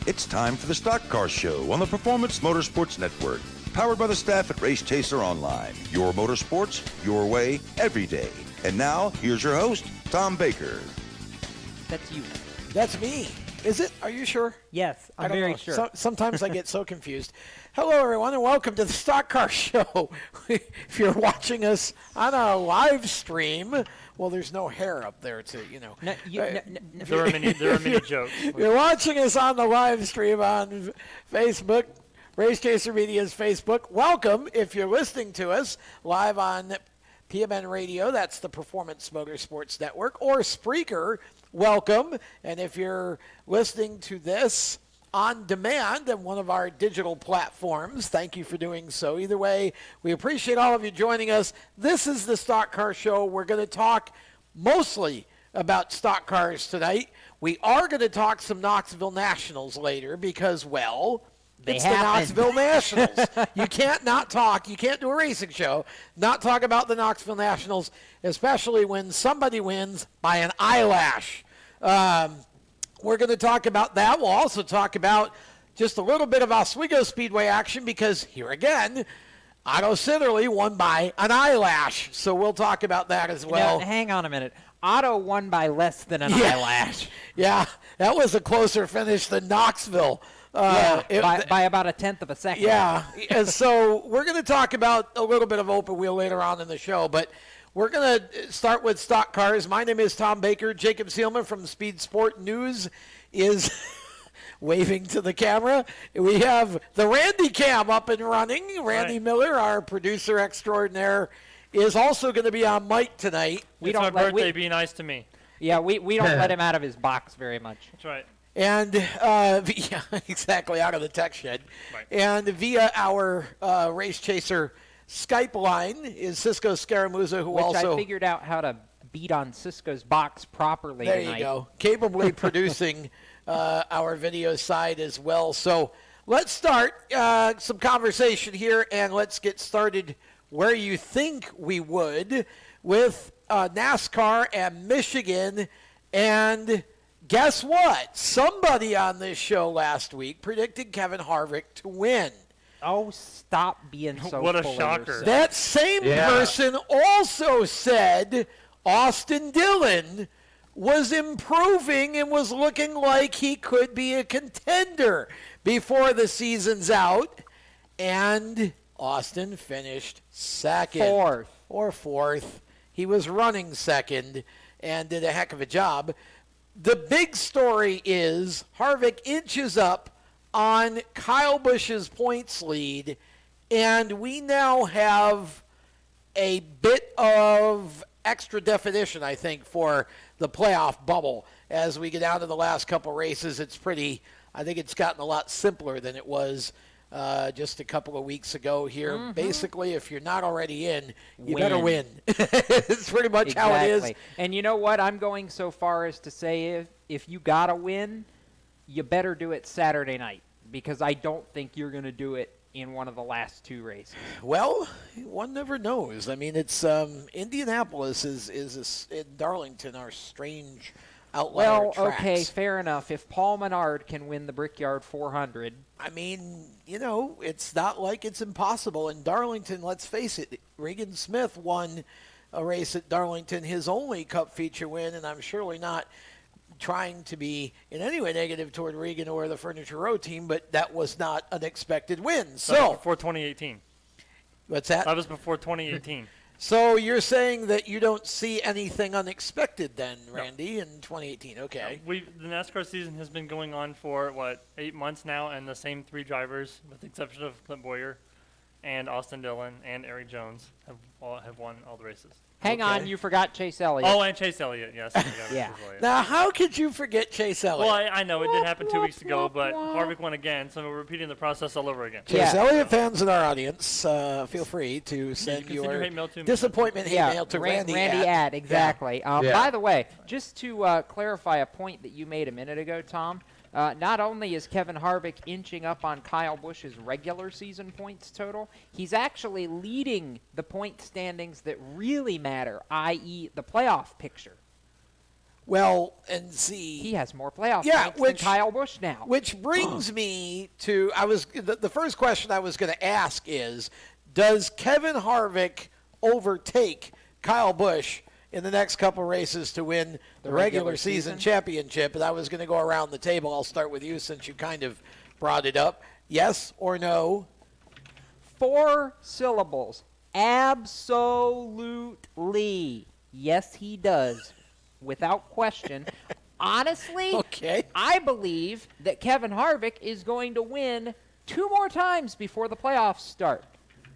It's time for the Stock Car Show on the Performance Motorsports Network. Powered by the staff at Race Chaser Online. Your motorsports, your way, every day. And now, here's your host, Tom Baker. That's you. That's me. Is it? Are you sure? Yes, I'm very sure. Sometimes I get so confused. Hello, everyone, and welcome to the Stock Car Show. If you're watching us on our live stream, well, there's no hair up there to, No. There are many jokes. You're watching us on the live stream on Facebook, Race Chaser Media's Facebook. Welcome. If you're listening to us live on PMN Radio, that's the Performance Motorsports Network, or Spreaker, welcome. And if you're listening to this on demand on one of our digital platforms, thank you for doing so. Either way, we appreciate all of you joining us. This is the Stock Car Show. We're going to talk mostly about stock cars tonight. We are going to talk some Knoxville Nationals later because, well, it's the Knoxville Nationals. You can't not talk. You can't do a racing show, not talk about the Knoxville Nationals, especially when somebody wins by an eyelash. We're going to talk about that. We'll also talk about just a little bit of Oswego Speedway action because here again, Otto Sitterly won by an eyelash. So we'll talk about that as well. Now, hang on a minute. Otto won by less than an eyelash. Yeah, that was a closer finish than Knoxville. By about a tenth of a second. Yeah, and so we're going to talk about a little bit of open wheel later on in the show, but we're going to start with stock cars. My name is Tom Baker. Jacob Seelman from Speed Sport News is waving to the camera. We have the Randy Cam up and running. Randy Miller, our producer extraordinaire, is also going to be on mic tonight. It's my birthday. Be nice to me. Yeah, we don't let him out of his box very much. That's right. And yeah, exactly, out of the tech shed. Right. And via our Race Chaser Skype line is Cisco Scaramuzza, who Which also... I figured out how to beat on Cisco's box properly there tonight. You go. Capably producing our video side as well. So let's start some conversation here, and let's get started where you think we would with NASCAR and Michigan. And guess what? Somebody on this show last week predicted Kevin Harvick to win. Oh, stop being so What a full of shocker. yourself. That same person also said Austin Dillon was improving and was looking like he could be a contender before the season's out. And Austin finished second. Fourth. He was running second and did a heck of a job. The big story is Harvick inches up on Kyle Busch's points lead, and we now have a bit of extra definition, I think, for the playoff bubble. As we get down to the last couple races, I think it's gotten a lot simpler than it was just a couple of weeks ago here. Mm-hmm. Basically, if you're not already in, you better win. It's pretty much how it is. And you know what? I'm going so far as to say if you got to win, you better do it Saturday night, because I don't think you're going to do it in one of the last two races. Well, one never knows. I mean, it's Indianapolis and Darlington are strange outlier tracks. Okay, fair enough. If Paul Menard can win the Brickyard 400. I mean, it's not like it's impossible. In Darlington, let's face it, Regan Smith won a race at Darlington, his only Cup feature win, and I'm surely not trying to be in any way negative toward Regan or the Furniture Row team, but that was not an expected win. That was before 2018. What's that? That was before 2018. So you're saying that you don't see anything unexpected then, Randy, in 2018. Okay. The NASCAR season has been going on for, 8 months now, and the same three drivers, with the exception of Clint Boyer and Austin Dillon and Eric Jones, have won all the races. Hang on, you forgot Chase Elliott. Oh, and Chase Elliott, yes. Yeah. Now, how could you forget Chase Elliott? Well, I know it did happen 2 weeks ago, but Harvick won again, so we're repeating the process all over again. Chase Elliott fans in our audience, feel free to send your hate mail to me. disappointment hate mail to Randy at. Exactly. By the way, just to clarify a point that you made a minute ago, Tom, not only is Kevin Harvick inching up on Kyle Busch's regular season points total, he's actually leading the point standings that really matter, i.e. the playoff picture. Well, and see, He has more playoff points which, than Kyle Busch now. Which brings me to the first question I was going to ask is, does Kevin Harvick overtake Kyle Busch in the next couple races to win the regular season championship? And I was going to go around the table. I'll start with you since you kind of brought it up. Yes or no? 4 syllables. Absolutely. Yes, he does. Without question. Honestly, okay. I believe that Kevin Harvick is going to win 2 more times before the playoffs start.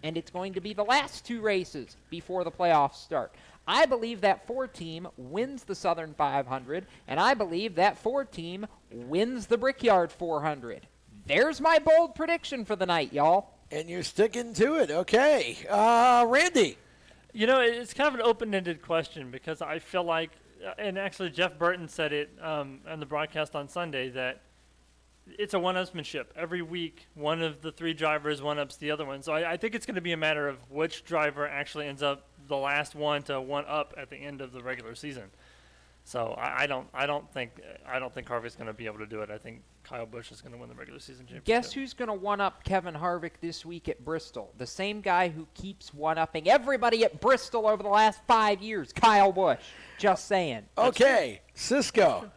And it's going to be the last 2 races before the playoffs start. I believe that 4 team wins the Southern 500, and I believe that 4 team wins the Brickyard 400. There's my bold prediction for the night, y'all. And you're sticking to it. Okay. Randy. You know, it's kind of an open-ended question because I feel like, and actually Jeff Burton said it on the broadcast on Sunday, that it's a one-upsmanship. Every week, one of the 3 drivers one-ups the other one. So I think it's going to be a matter of which driver actually ends up the last one to one-up at the end of the regular season. So I don't think Harvick's going to be able to do it. I think Kyle Busch is going to win the regular season championship. Guess who's going to one-up Kevin Harvick this week at Bristol? The same guy who keeps one-upping everybody at Bristol over the last 5 years, Kyle Busch. Just saying. Okay, Cisco.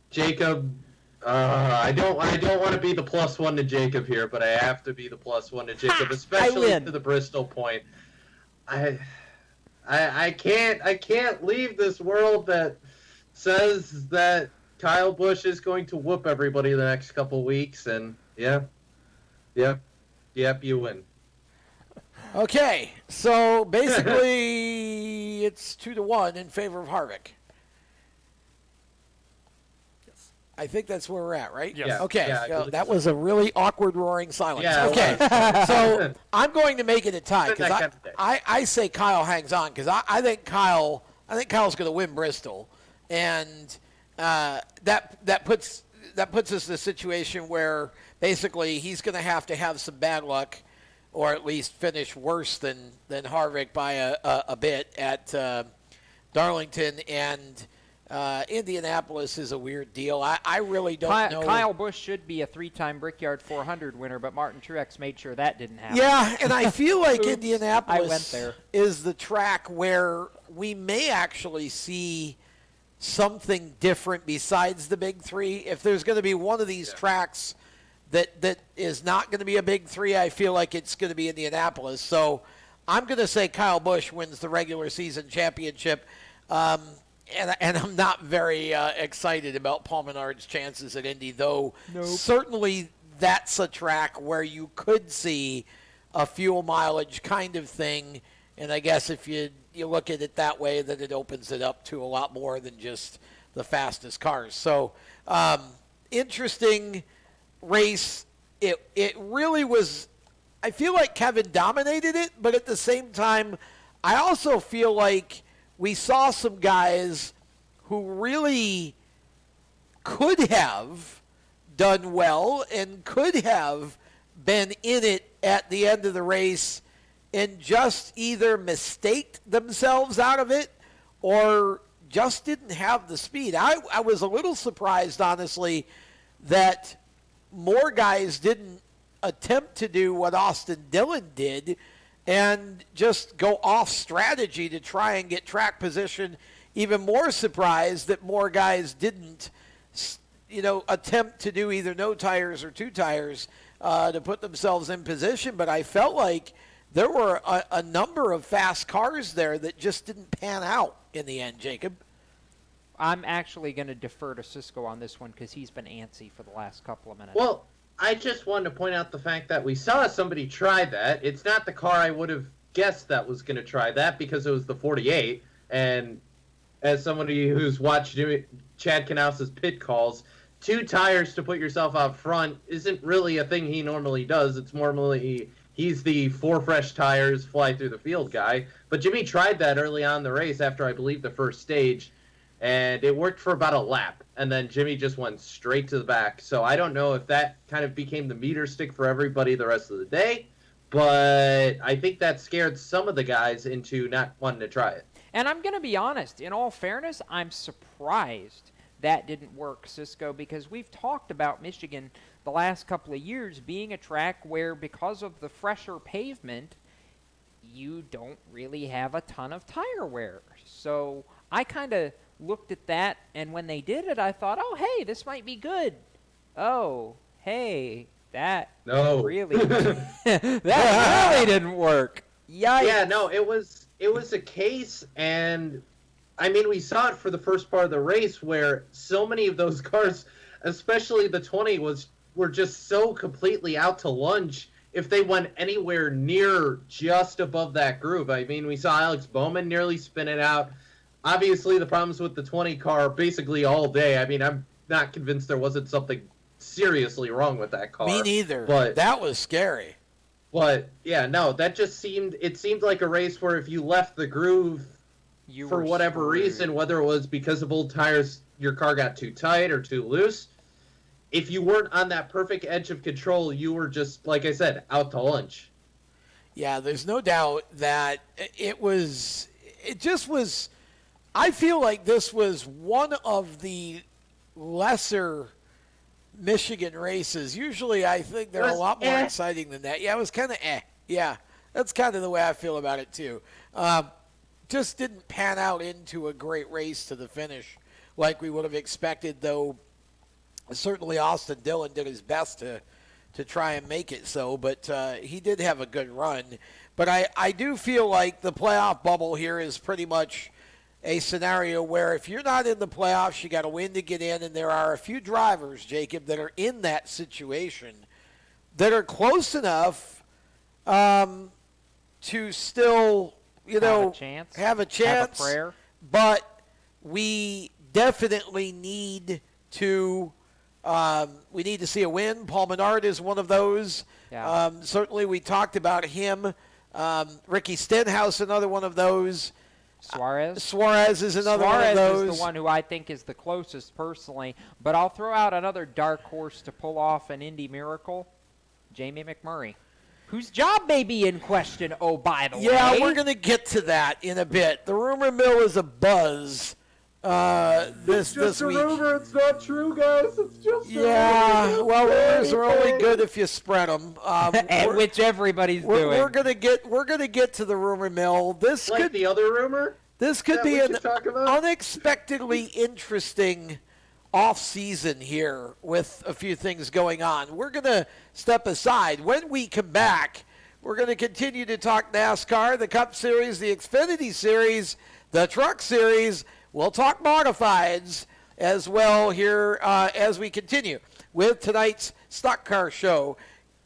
Jacob, I don't want to be the +1 to Jacob here, but I have to be the +1 to Jacob, especially to the Bristol point. I can't leave this world that says that Kyle Busch is going to whoop everybody the next couple weeks, and yep, you win. Okay, so basically it's 2-1 in favor of Harvick. Yes. I think that's where we're at, right? Yes. Okay, Yeah, so that was a really awkward roaring silence. Yeah, okay, so I'm going to make it a tie because Kind of I say Kyle hangs on because I think Kyle's going to win Bristol, and that puts us in a situation where basically he's going to have some bad luck, or at least finish worse than Harvick by a bit at Darlington, and Indianapolis is a weird deal. I really don't know. Kyle Busch should be a 3-time Brickyard 400 winner, but Martin Truex made sure that didn't happen. Yeah, and I feel like Oops, Indianapolis I went there. is the track where we may actually see something different besides the big 3. If there's going to be one of these tracks that is not going to be a big 3, I feel like it's going to be Indianapolis. So I'm going to say Kyle Busch wins the regular season championship. And I'm not very excited about Paul Menard's chances at Indy, though certainly that's a track where you could see a fuel mileage kind of thing. And I guess if you look at it that way, then it opens it up to a lot more than just the fastest cars. So interesting race. It really was. I feel like Kevin dominated it, but at the same time, I also feel like we saw some guys who really could have done well and could have been in it at the end of the race and just either mistaked themselves out of it or just didn't have the speed. I was a little surprised, honestly, that more guys didn't attempt to do what Austin Dillon did and just go off strategy to try and get track position. Even more surprised that more guys didn't, attempt to do either no tires or 2 tires to put themselves in position. But I felt like there were a number of fast cars there that just didn't pan out in the end, Jacob. I'm actually going to defer to Cisco on this one because he's been antsy for the last couple of minutes. Well, I just wanted to point out the fact that we saw somebody try that. It's not the car I would have guessed that was going to try that because it was the 48. And as somebody who's watched Chad Knaus's pit calls, 2 tires to put yourself out front isn't really a thing he normally does. It's normally he's the 4 fresh tires, fly through the field guy. But Jimmy tried that early on in the race after, I believe, the first stage. And it worked for about a lap, and then Jimmy just went straight to the back. So I don't know if that kind of became the meter stick for everybody the rest of the day, but I think that scared some of the guys into not wanting to try it. And I'm going to be honest, in all fairness, I'm surprised that didn't work, Cisco, because we've talked about Michigan the last couple of years being a track where, because of the fresher pavement, you don't really have a ton of tire wear. So I kind of looked at that, and when they did it, I thought, oh, hey, this might be good. Oh, hey, that really that really didn't work. Yikes. Yeah, no, it was a case, and I mean, we saw it for the first part of the race where so many of those cars, especially the 20, were just so completely out to lunch if they went anywhere near just above that groove. I mean, we saw Alex Bowman nearly spin it out. Obviously, the problems with the 20 car basically all day. I mean, I'm not convinced there wasn't something seriously wrong with that car. Me neither. But that was scary. But yeah, no, that just seemed like a race where if you left the groove for whatever reason, whether it was because of old tires, your car got too tight or too loose, if you weren't on that perfect edge of control, you were just, like I said, out to lunch. Yeah, there's no doubt that I feel like this was one of the lesser Michigan races. Usually I think they're a lot more exciting than that. Yeah, it was kind of Yeah, that's kind of the way I feel about it too. Just didn't pan out into a great race to the finish like we would have expected, though certainly Austin Dillon did his best to try and make it so, but he did have a good run. But I do feel like the playoff bubble here is pretty much a scenario where if you're not in the playoffs, you got to win to get in, and there are a few drivers, Jacob, that are in that situation that are close enough to still, have a chance. Have a prayer. But we definitely need to see a win. Paul Menard is one of those. Yeah. Certainly we talked about him. Ricky Stenhouse, another one of those. Suarez is another one of those. Suarez is the one who I think is the closest personally, but I'll throw out another dark horse to pull off an Indy miracle, Jamie McMurray, whose job may be in question, oh, by the way. Yeah, we're going to get to that in a bit. The rumor mill is a buzz this week. It's just a rumor. It's not true, guys. It's just a rumor. Yeah, well, rumors are only good if you spread them. Which everybody's doing. We're gonna get to the rumor mill. This like could the other rumor. This could be an unexpectedly interesting off-season here with a few things going on. We're going to step aside. When we come back, we're going to continue to talk NASCAR, the Cup Series, the Xfinity Series, the Truck Series. We'll talk modifieds as well here as we continue with tonight's Stock Car Show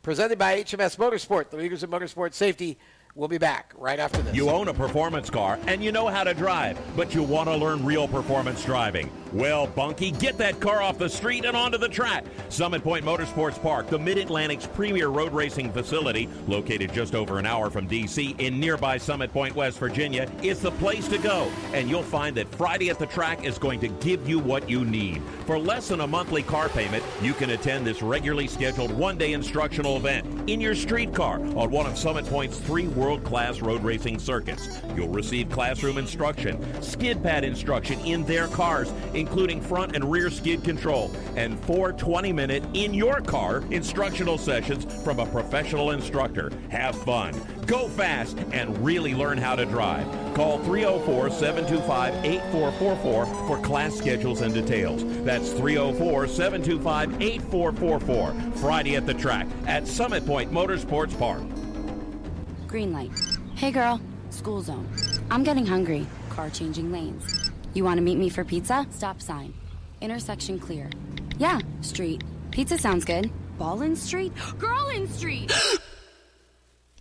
presented by HMS Motorsport, the leaders in motorsport safety. We'll be back right after this. You own a performance car and you know how to drive, but you want to learn real performance driving. Well, Bunky, get that car off the street and onto the track. Summit Point Motorsports Park, the Mid-Atlantic's premier road racing facility, located just over an hour from D.C. in nearby Summit Point, West Virginia, is the place to go. And you'll find that Friday at the Track is going to give you what you need. For less than a monthly car payment, you can attend this regularly scheduled one-day instructional event in your street car on one of Summit Point's 3 world-class road racing circuits. You'll receive classroom instruction, skid pad instruction in their cars, including front and rear skid control, and 4 20-minute in-your-car instructional sessions from a professional instructor. Have fun, go fast, and really learn how to drive. Call 304-725-8444 for class schedules and details. That's 304-725-8444. Friday at the Track at Summit Point Motorsports Park. Green light. Hey girl, school zone. I'm getting hungry. Car changing lanes. You want to meet me for pizza? Stop sign. Intersection clear. Yeah, street. Pizza sounds good. Ball in street? Girl in street!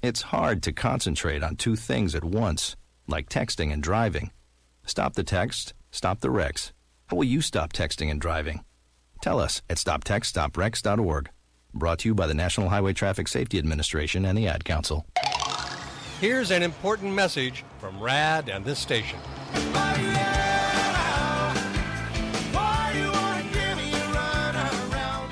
It's hard to concentrate on 2 things at once, like texting and driving. Stop the text, stop the wrecks. How will you stop texting and driving? Tell us at stoptextstoprex.org. Brought to you by the National Highway Traffic Safety Administration and the Ad Council. Here's an important message from RAD and this station.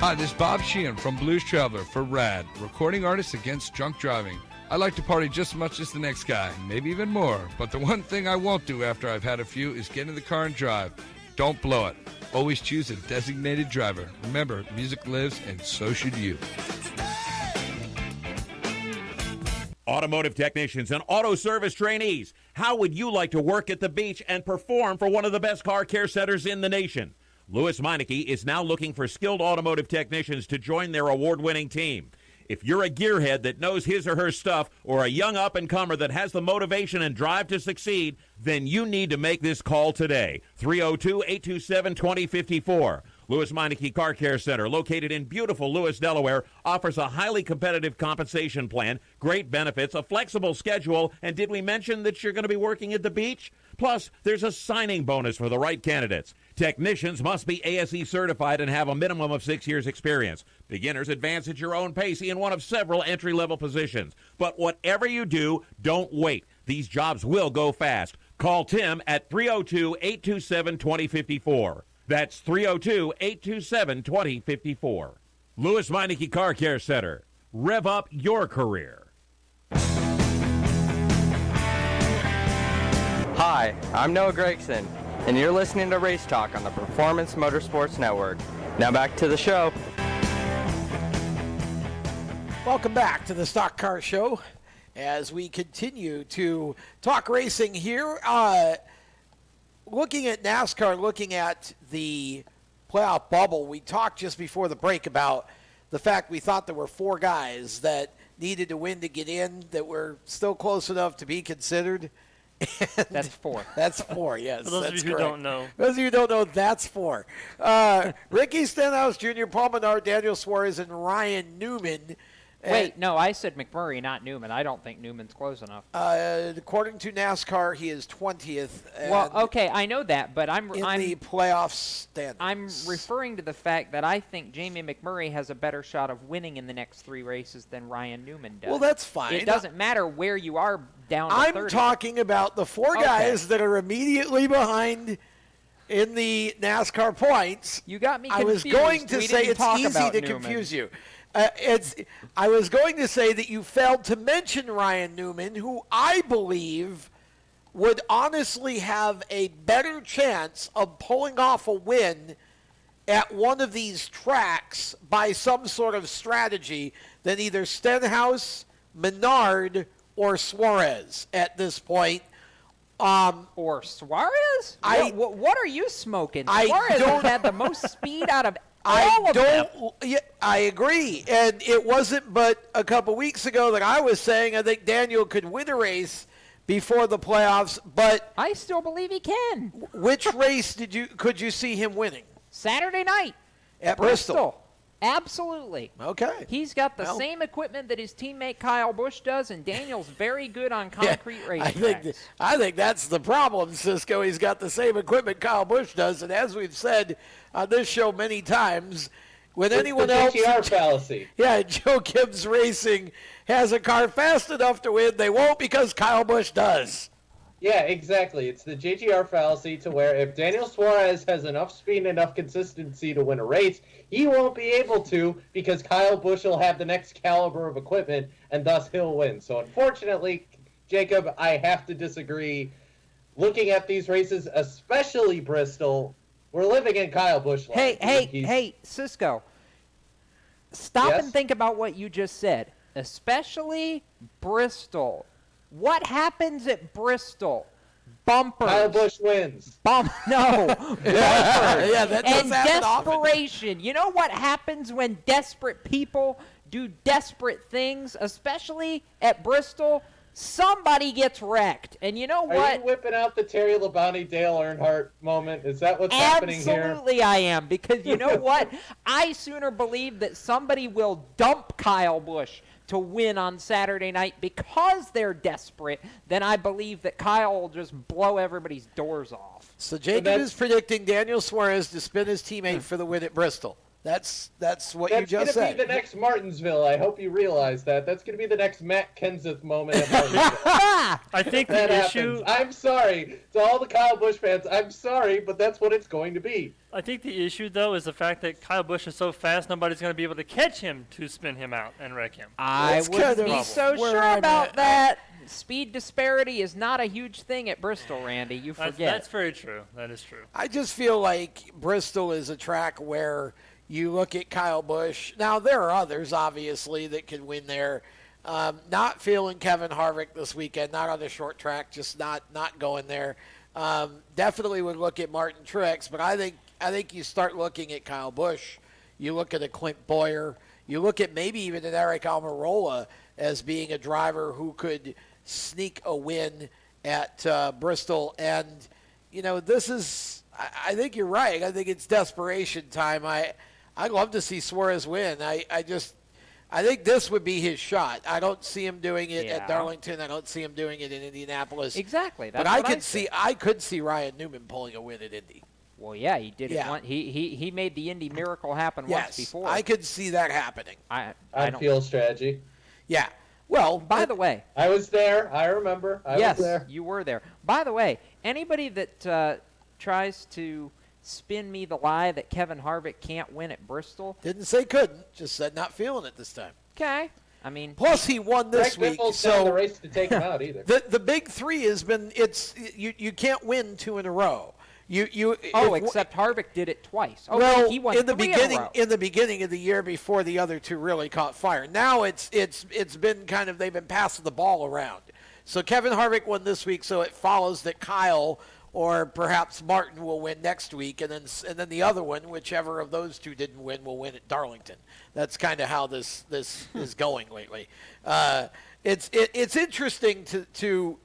Hi, this is Bob Sheehan from Blues Traveler for RAD, Recording Artists Against Drunk Driving. I like to party just as much as the next guy, maybe even more. But the one thing I won't do after I've had a few is get in the car and drive. Don't blow it. Always choose a designated driver. Remember, music lives, and so should you. Automotive technicians and auto service trainees, how would you like to work at the beach and perform for one of the best car care centers in the nation? Louis Meineke is now looking for skilled automotive technicians to join their award-winning team. If you're a gearhead that knows his or her stuff, or a young up-and-comer that has the motivation and drive to succeed, then you need to make this call today. 302-827-2054. Louis Meineke Car Care Center, located in beautiful Lewis, Delaware, offers a highly competitive compensation plan, great benefits, a flexible schedule, and did we mention that you're going to be working at the beach? Plus, there's a signing bonus for the right candidates. Technicians must be ASE certified and have a minimum of 6 years experience. Beginners advance at your own pace in one of several entry-level positions. But whatever you do, don't wait. These jobs will go fast. Call Tim at 302-827-2054. That's 302-827-2054. Louis Meineke Car Care Center. Rev up your career. Hi, I'm Noah Gregson, and you're listening to Race Talk on the Performance Motorsports Network. Now back to the show. Welcome back to the Stock Car Show as we continue to talk racing here. Looking at NASCAR, looking at the playoff bubble, we talked just before the break about the fact we thought there were 4 guys that needed to win to get in that were still close enough to be considered. And that's 4. That's 4, yes. For those of you who don't know. Those of you who don't know, that's 4. Ricky Stenhouse Jr., Paul Menard, Daniel Suarez, and Ryan Newman. Wait, no, I said McMurray, not Newman. I don't think Newman's close enough. According to NASCAR, he is 20th. Well, okay, I know that, but I'm the playoff standings. I'm referring to the fact that I think Jamie McMurray has a better shot of winning in the next 3 races than Ryan Newman does. Well, that's fine. It doesn't matter where you are down to I'm 30. talking about the 4 guys that are immediately behind in the NASCAR points. You got me confused. I was going to say it's easy to confuse you. I was going to say that you failed to mention Ryan Newman, who I believe would honestly have a better chance of pulling off a win at one of these tracks by some sort of strategy than either Stenhouse, Menard, or Suarez at this point. Or Suarez? What are you smoking? Suarez has had the most speed out of all of them. Yeah, I agree. And it wasn't but a couple weeks ago that I was saying I think Daniel could win a race before the playoffs, but I still believe he can. Which race could you see him winning? Saturday night at Bristol. Absolutely. Okay. He's got the same equipment that his teammate Kyle Busch does, and Daniel's very good on concrete racetracks. I think that's the problem, Cisco. He's got the same equipment Kyle Busch does, and as we've said on this show many times, when anyone else, GTR fallacy. Yeah, Joe Gibbs Racing has a car fast enough to win, they won't because Kyle Busch does. Yeah, exactly. It's the JGR fallacy to where if Daniel Suarez has enough speed and enough consistency to win a race, he won't be able to because Kyle Busch will have the next caliber of equipment, and thus he'll win. So unfortunately, Jacob, I have to disagree. Looking at these races, especially Bristol, we're living in Kyle Busch land. Hey, Cisco. Stop and think about what you just said. Especially Bristol. What happens at Bristol? Bumpers. Kyle Busch wins. No. Bumpers. Yeah, that does and happen desperation. Often. You know what happens when desperate people do desperate things, especially at Bristol? Somebody gets wrecked. And you know what? Are you whipping out the Terry Labonte, Dale Earnhardt moment? Is that what's happening here? Absolutely I am. Because you know what? I sooner believe that somebody will dump Kyle Busch to win on Saturday night because they're desperate, then I believe that Kyle will just blow everybody's doors off. So Jacob is predicting Daniel Suarez to spin his teammate for the win at Bristol. That's what you just said. That's going to be the next Martinsville. I hope you realize that. That's going to be the next Matt Kenseth moment at Martinsville. I think that the issue. Happens. I'm sorry to all the Kyle Busch fans. I'm sorry, but that's what it's going to be. I think the issue, though, is the fact that Kyle Busch is so fast, nobody's going to be able to catch him to spin him out and wreck him. I wouldn't be so sure about that. Speed disparity is not a huge thing at Bristol, Randy. You forget. That's very true. That is true. I just feel like Bristol is a track where you look at Kyle Busch. Now, there are others, obviously, that can win there. Not feeling Kevin Harvick this weekend, not on the short track, just not going there. Definitely would look at Martin Truex, but I think you start looking at Kyle Busch. You look at a Clint Boyer. You look at maybe even an Eric Almirola as being a driver who could sneak a win at Bristol. And, this is – I think you're right. I think it's desperation time. I'd love to see Suarez win. I think this would be his shot. I don't see him doing it at Darlington. I don't see him doing it in Indianapolis. Exactly. But I could see Ryan Newman pulling a win at Indy. Well, yeah, he did it once. He made the Indy miracle happen once before. I could see that happening. I feel strategy. Yeah. Well, by the way, I was there. I remember. I was there. You were there. By the way, anybody that tries to spin me the lie that Kevin Harvick can't win at Bristol. Didn't say couldn't, just said not feeling it this time. Okay. I mean, plus he won this week, so the race to take him out either. The big three has been you can't win two in a row. Except Harvick did it twice. Oh, well, he won in the beginning of the year before the other two really caught fire. Now it's been kind of they've been passing the ball around. So Kevin Harvick won this week, so it follows that Kyle or perhaps Martin will win next week, and then the other one, whichever of those two didn't win, will win at Darlington. That's kind of how this is going lately. It's interesting to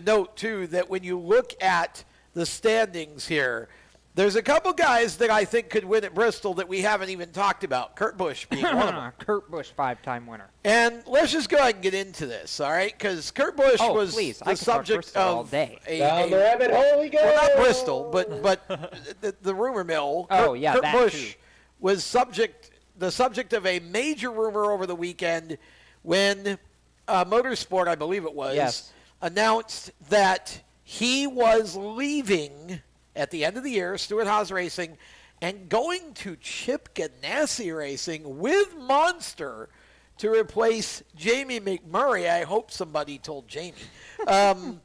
note too that when you look at the standings here, there's a couple guys that I think could win at Bristol that we haven't even talked about. Kurt Busch being one of them. Kurt Busch, 5-time winner. And let's just go ahead and get into this, all right? Because Kurt Busch was the subject of all day. Down the rabbit hole we go. Well, not Bristol, but the rumor mill. Kurt Busch was the subject of a major rumor over the weekend when Motorsport, I believe it was, announced that he was leaving at the end of the year, Stewart-Haas Racing, and going to Chip Ganassi Racing with Monster to replace Jamie McMurray. I hope somebody told Jamie. And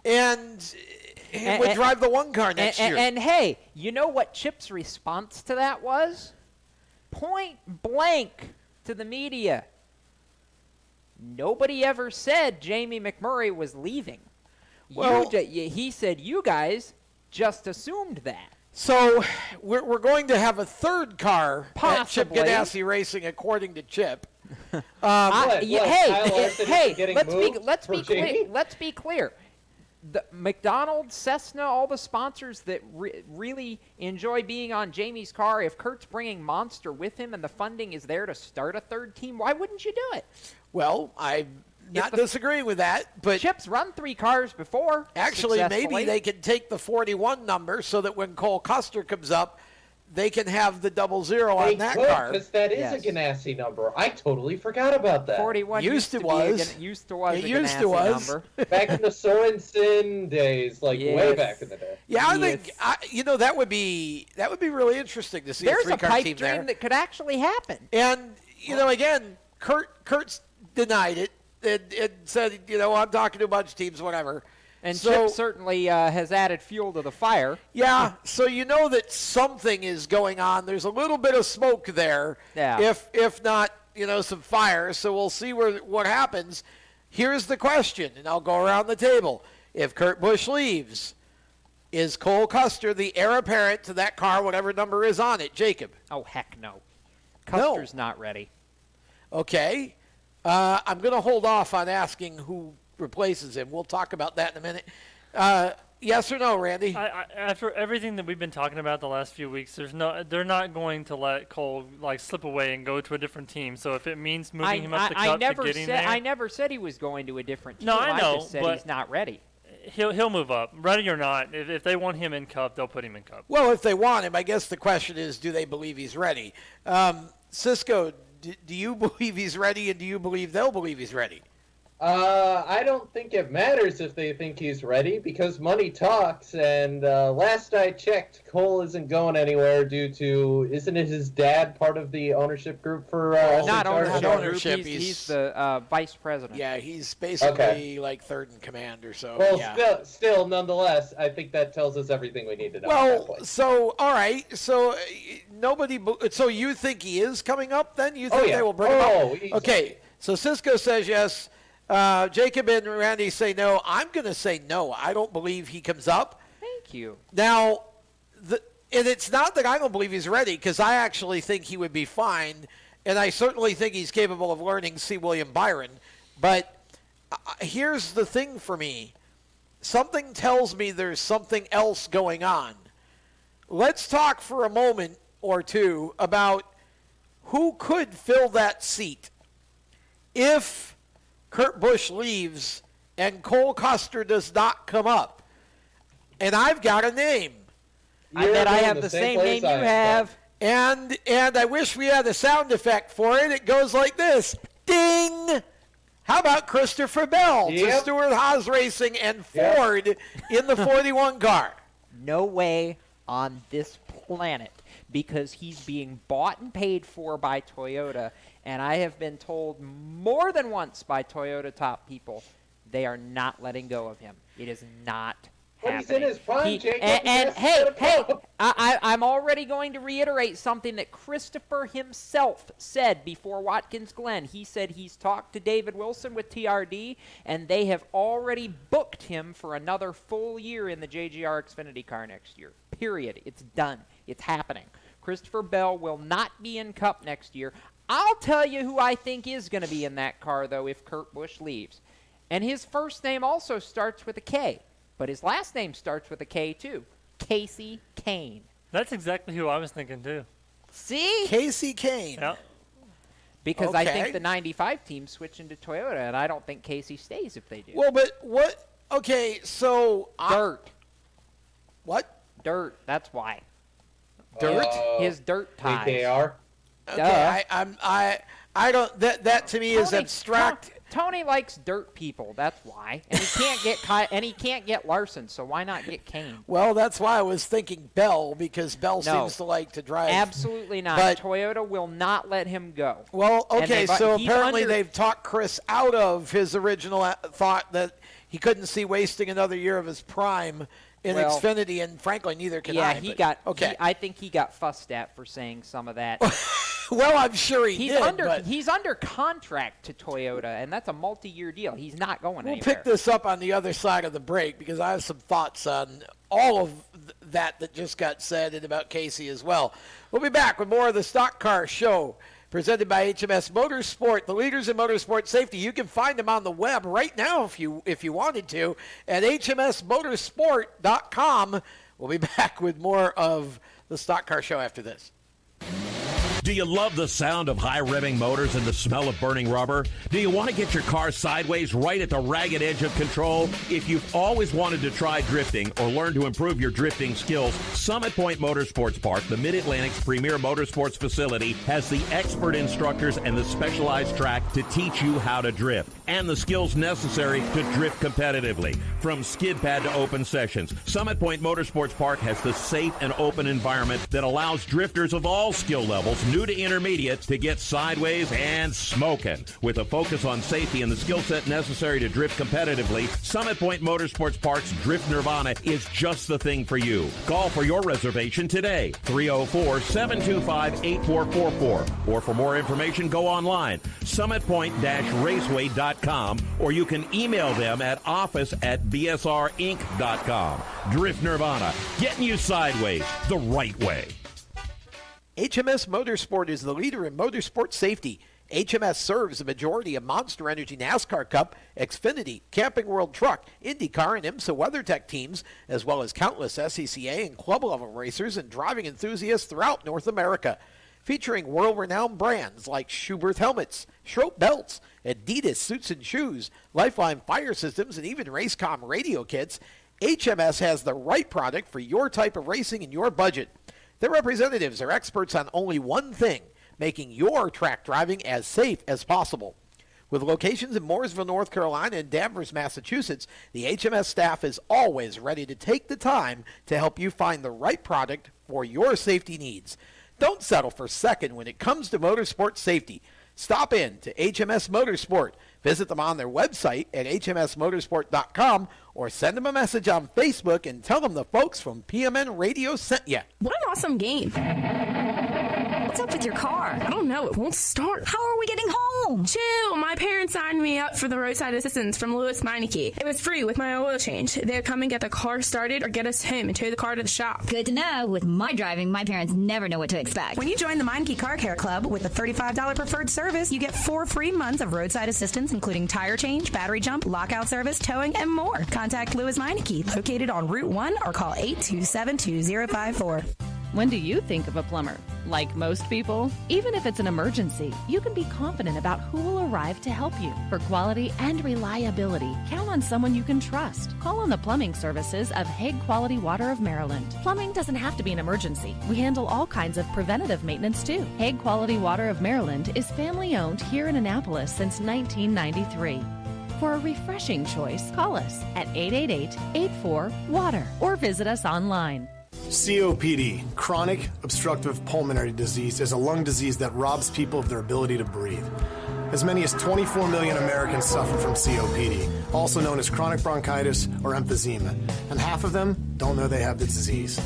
would drive the one car next year. And hey, you know what Chip's response to that was? Point blank to the media. Nobody ever said Jamie McMurray was leaving. Well, he said you guys just assumed that. So we're going to have a third car possibly at Chip Ganassi Racing, according to Chip. Let's be clear. The McDonald's, Cessna, all the sponsors that really enjoy being on Jamie's car, if Kurt's bringing Monster with him and the funding is there to start a third team, why wouldn't you do it? Well, I'm not disagreeing with that, but Chip's run 3 cars before. Actually, maybe they can take the 41 number so that when Cole Custer comes up, they can have the 00 on that car. Because that is a Ganassi number. I totally forgot about that. 41 used to was a Ganassi number. Back in the Sorensen days, way back in the day. Yeah, I think that would be really interesting to see. There's a 3-car team dream that could actually happen. And again, Kurt's denied it and said, I'm talking to a bunch of teams, whatever. And Chip certainly has added fuel to the fire. Yeah, so you know that something is going on. There's a little bit of smoke there, if not, some fire. So we'll see what happens. Here's the question, and I'll go around the table. If Kurt Busch leaves, is Cole Custer the heir apparent to that car, whatever number is on it? Jacob? Oh, heck no. Custer's not ready. Okay. I'm going to hold off on asking who replaces him. We'll talk about that in a minute. Yes or no, Randy? After everything that we've been talking about the last few weeks, they're not going to let Cole slip away and go to a different team. So if it means moving him up the cup to getting there, I never said he was going to a different team. No, I know, just said but he's not ready. He'll move up, ready or not. If they want him in Cup, they'll put him in Cup. Well, if they want him, I guess the question is, do they believe he's ready? Cisco, do you believe he's ready, and do you believe they'll believe he's ready? I don't think it matters if they think he's ready because money talks. And last I checked, Cole isn't going anywhere due to, isn't it his dad part of the ownership group for? Not ownership. Group. He's the vice president. Yeah, he's basically like third in command or so. Well, yeah. still, nonetheless, I think that tells us everything we need to know. Well, so all right, so nobody. So you think he is coming up? Then you think they will bring him up? Easy. Okay, so Cisco says yes. Jacob and Randy say no. I'm going to say no. I don't believe he comes up. Thank you. Now, and it's not that I don't believe he's ready, because I actually think he would be fine, and I certainly think he's capable of learning C. William Byron. But here's the thing for me. Something tells me there's something else going on. Let's talk for a moment or two about who could fill that seat if Kurt Busch leaves and Cole Custer does not come up. And I've got a name. I bet I have the same name you have. And I wish we had a sound effect for it. It goes like this. Ding! How about Christopher Bell to Stewart Haas Racing and Ford in the 41 car? No way on this planet, because he's being bought and paid for by Toyota. And I have been told more than once by Toyota top people, they are not letting go of him. It is not happening. He's in his prime, Jacob. And hey, I'm already going to reiterate something that Christopher himself said before Watkins Glen. He said he's talked to David Wilson with TRD, and they have already booked him for another full year in the JGR Xfinity car next year. Period. It's done. It's happening. Christopher Bell will not be in Cup next year. I'll tell you who I think is going to be in that car, though, if Kurt Busch leaves. And his first name also starts with a K, but his last name starts with a K, too. Casey Kane. That's exactly who I was thinking, too. See? Casey Kane. Yep. Because I think the 95 team's switching to Toyota, and I don't think Casey stays if they do. Well, but what? Okay, so Dirt. What? Dirt. That's why. Dirt? His dirt ties. AKR. Okay, I don't. That to me is abstract. Tony likes dirt people. That's why, and he can't get Larson. So why not get Kane? Well, that's why I was thinking Bell, because Bell seems to like to drive. Absolutely not. But Toyota will not let him go. Well, okay, so apparently they've talked Chris out of his original thought that he couldn't see wasting another year of his prime in Xfinity, and frankly, neither can I. Yeah, I think he got fussed at for saying some of that. Well, I'm sure he's did. He's under contract to Toyota, and that's a multi-year deal. He's not going anywhere. We'll pick this up on the other side of the break, because I have some thoughts on all of that just got said, and about Casey as well. We'll be back with more of the Stock Car Show, presented by HMS Motorsport, the leaders in motorsport safety. You can find them on the web right now if you wanted to at hmsmotorsport.com. We'll be back with more of the Stock Car Show after this. Do you love the sound of high revving motors and the smell of burning rubber? Do you want to get your car sideways right at the ragged edge of control? If you've always wanted to try drifting or learn to improve your drifting skills, Summit Point Motorsports Park, the Mid-Atlantic's premier motorsports facility, has the expert instructors and the specialized track to teach you how to drift and the skills necessary to drift competitively. From skid pad to open sessions, Summit Point Motorsports Park has the safe and open environment that allows drifters of all skill levels, new to intermediate, to get sideways and smoking. With a focus on safety and the skill set necessary to drift competitively, Summit Point Motorsports Park's Drift Nirvana is just the thing for you. Call for your reservation today, 304-725-8444. Or for more information, go online, summitpoint-raceway.com, or you can email them at office@bsrinc.com. Drift Nirvana, getting you sideways the right way. HMS Motorsport is the leader in motorsport safety. HMS serves the majority of Monster Energy NASCAR Cup, Xfinity, Camping World Truck, IndyCar, and IMSA WeatherTech teams, as well as countless SCCA and club-level racers and driving enthusiasts throughout North America. featuring world-renowned brands like Schuberth helmets, Schroep belts, Adidas suits and shoes, Lifeline fire systems, and even Racecom radio kits. HMS has the right product for your type of racing and your budget. Their representatives are experts on only one thing, making your track driving as safe as possible. With locations in Mooresville, North Carolina, and Danvers, Massachusetts, the HMS staff is always ready to take the time to help you find the right product for your safety needs. Don't settle for second when it comes to motorsport safety. Stop in to HMS Motorsport. Visit them on their website at hmsmotorsport.com or send them a message on Facebook and tell them the folks from PMN Radio sent you. What an awesome game. What's up with your car? I don't know. It won't start. How are we getting home? Chill. My parents signed me up for the roadside assistance from Lewis Meineke. It was free with my oil change. They'd come and get the car started or get us home and tow the car to the shop. Good to know. With my driving, my parents never know what to expect. When you join the Meineke Car Care Club with a $35 preferred service, you get 4 free months of roadside assistance, including tire change, battery jump, lockout service, towing, and more. Contact Lewis Meineke, located on Route 1, or call 827-2054. When do you think of a plumber? Like most people, even if it's an emergency, you can be confident about who will arrive to help you. For quality and reliability, count on someone you can trust. Call on the plumbing services of Hague Quality Water of Maryland. Plumbing doesn't have to be an emergency. We handle all kinds of preventative maintenance too. Hague Quality Water of Maryland is family owned here in Annapolis since 1993. For a refreshing choice, call us at 888-84-WATER or visit us online. COPD, chronic obstructive pulmonary disease, is a lung disease that robs people of their ability to breathe. As many as 24 million Americans suffer from COPD, also known as chronic bronchitis or emphysema, and half of them don't know they have the disease.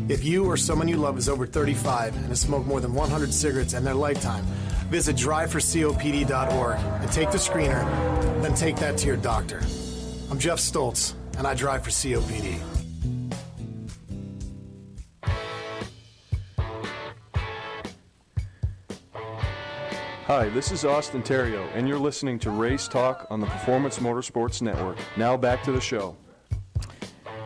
If you or someone you love is over 35 and has smoked more than 100 cigarettes in their lifetime, visit driveforcopd.org and take the screener, then take that to your doctor. I'm Jeff Stoltz, and I drive for COPD. Hi, this is Austin Terrio, and you're listening to Race Talk on the Performance Motorsports Network. Now back to the show.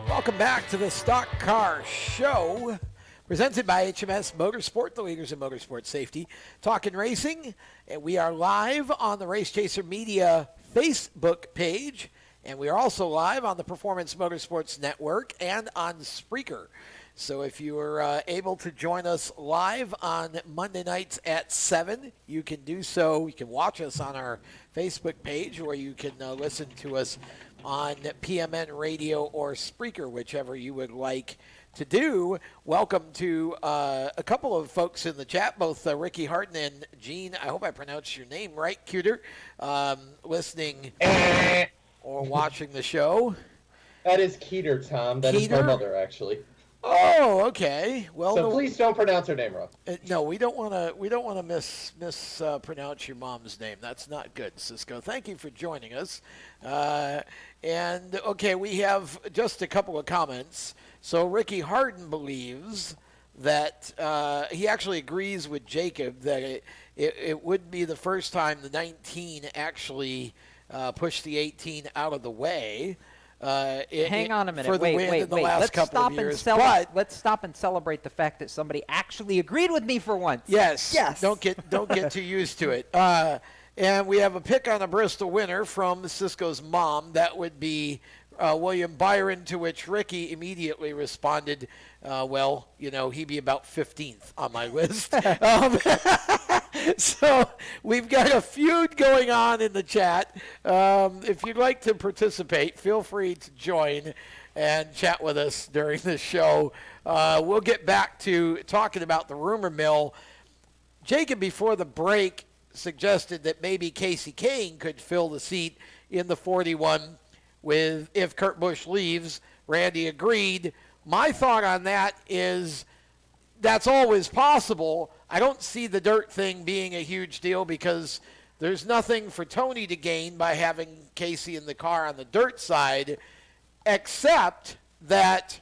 Welcome back to the Stock Car Show, presented by HMS Motorsport, the leaders in motorsport safety. Talking racing, and we are live on the Race Chaser Media Facebook page, and we are also live on the Performance Motorsports Network and on Spreaker. So if you are able to join us live on Monday nights at 7, you can do so. You can watch us on our Facebook page, or you can listen to us on PMN Radio or Spreaker, whichever you would like to do. Welcome to a couple of folks in the chat, both Ricky Harden and Gene. I hope I pronounced your name right, Cuter, listening or watching the show. That is Keeter, Tom. That is my mother, actually. Oh, okay. Well, so please don't pronounce her name wrong. No, we don't want to mispronounce your mom's name. That's not good, Cisco. Thank you for joining us. And okay, we have just a couple of comments. So Ricky Harden believes that he actually agrees with Jacob that it would be the first time the 19 actually pushed the 18 out of the way. Hang on a minute. For the win in the last couple of years. Let's stop and celebrate the fact that somebody actually agreed with me for once. Yes. Don't get too used to it. And we have a pick on a Bristol winner from Cisco's mom. That would be William Byron, to which Ricky immediately responded, well, he'd be about 15th on my list. So we've got a feud going on in the chat. If you'd like to participate, feel free to join and chat with us during the show. We'll get back to talking about the rumor mill. Jacob, before the break, suggested that maybe Casey Kane could fill the seat in the 41 if Kurt Busch leaves. Randy agreed. My thought on that is that's always possible. I don't see the dirt thing being a huge deal because there's nothing for Tony to gain by having Casey in the car on the dirt side, except that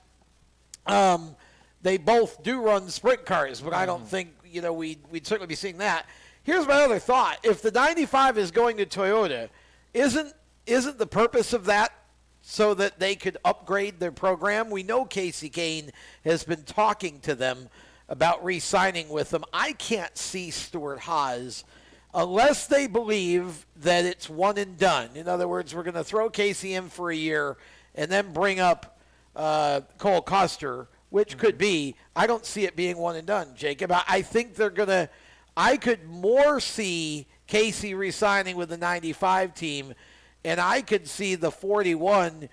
they both do run sprint cars, but I don't think we'd certainly be seeing that. Here's my other thought. If the 95 is going to Toyota, isn't the purpose of that so that they could upgrade their program? We know Casey Kane has been talking to them about re-signing with him. I can't see Stuart Haas unless they believe that it's one and done. In other words, we're going to throw Casey in for a year and then bring up Cole Custer, which could be. I don't see it being one and done, Jacob. I think they're going to – I could more see Casey re-signing with the 95 team, and I could see the 41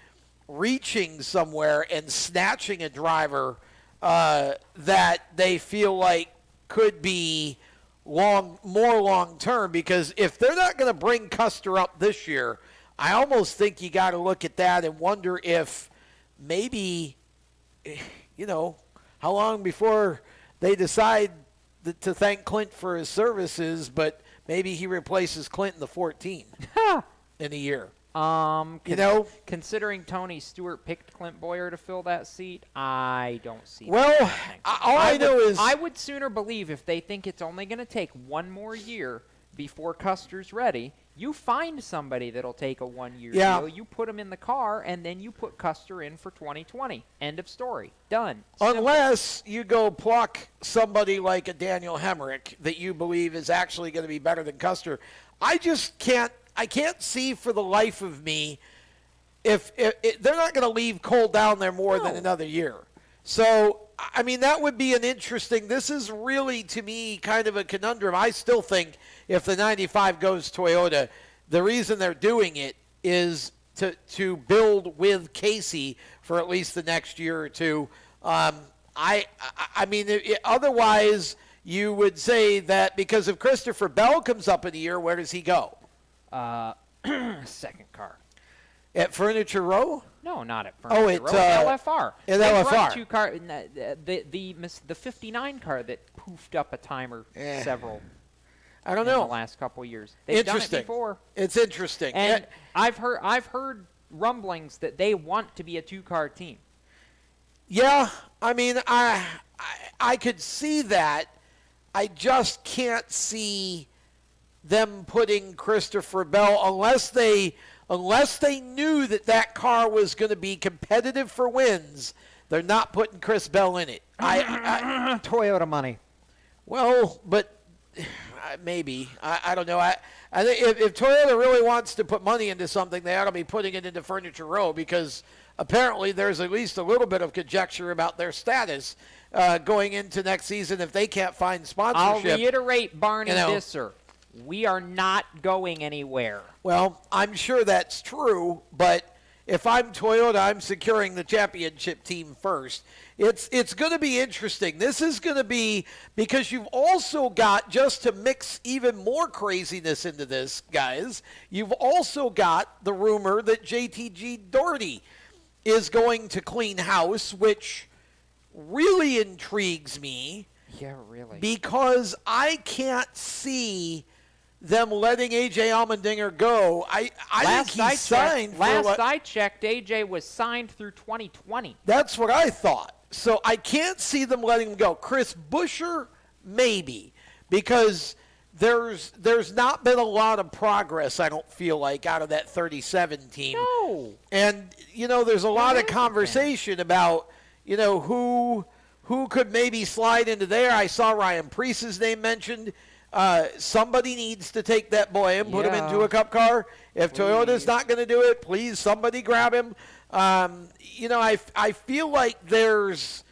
reaching somewhere and snatching a driver that they feel like could be more long-term, because if they're not going to bring Custer up this year, I almost think you got to look at that and wonder if maybe, how long before they decide to thank Clint for his services, but maybe he replaces Clint in the 14 in a year. Considering Tony Stewart picked Clint Boyer to fill that seat, I don't see that. I would sooner believe if they think it's only going to take one more year before Custer's ready, you find somebody that'll take a one-year deal, you put him in the car, and then you put Custer in for 2020. End of story. Done. Unless you go pluck somebody like a Daniel Hemrick that you believe is actually going to be better than Custer. I can't see for the life of me if they're not going to leave Cole down there more than another year. So, I mean, that would be an interesting – this is really, to me, kind of a conundrum. I still think if the 95 goes Toyota, the reason they're doing it is to build with Casey for at least the next year or two. Otherwise, you would say that because if Christopher Bell comes up in a year, where does he go? Second car. At Furniture Row? No, not at Furniture Row. LFR. At They LFR. run two car, the 59 car that poofed up a time or several. I don't know. In the last couple of years. They've done it before. It's interesting. And I've heard rumblings that they want to be a two-car team. Yeah, I mean, I could see that. I just can't see them putting Christopher Bell unless they knew that car was going to be competitive for wins. They're not putting Chris Bell in it. Toyota money. Well, but maybe. I don't know. I think if Toyota really wants to put money into something, they ought to be putting it into Furniture Row, because apparently there's at least a little bit of conjecture about their status going into next season if they can't find sponsorship. I'll reiterate Barney Visser. We are not going anywhere. Well, I'm sure that's true, but if I'm Toyota, I'm securing the championship team first. It's going to be interesting. This is going to be, because you've also got, just to mix even more craziness into this, guys, you've also got the rumor that JTG Doherty is going to clean house, which really intrigues me. Yeah, really. Because I can't see them letting A.J. Allmendinger go. I think he's signed. Last I checked, A.J. was signed through 2020. That's what I thought. So I can't see them letting him go. Chris Buescher, maybe, because there's not been a lot of progress, I don't feel like, out of that 37 team. No. And, there's a lot of conversation about, who could maybe slide into there. I saw Ryan Preece's name mentioned. Somebody needs to take that boy and put him into a Cup car. If Toyota's not going to do it, please, somebody grab him. I feel like this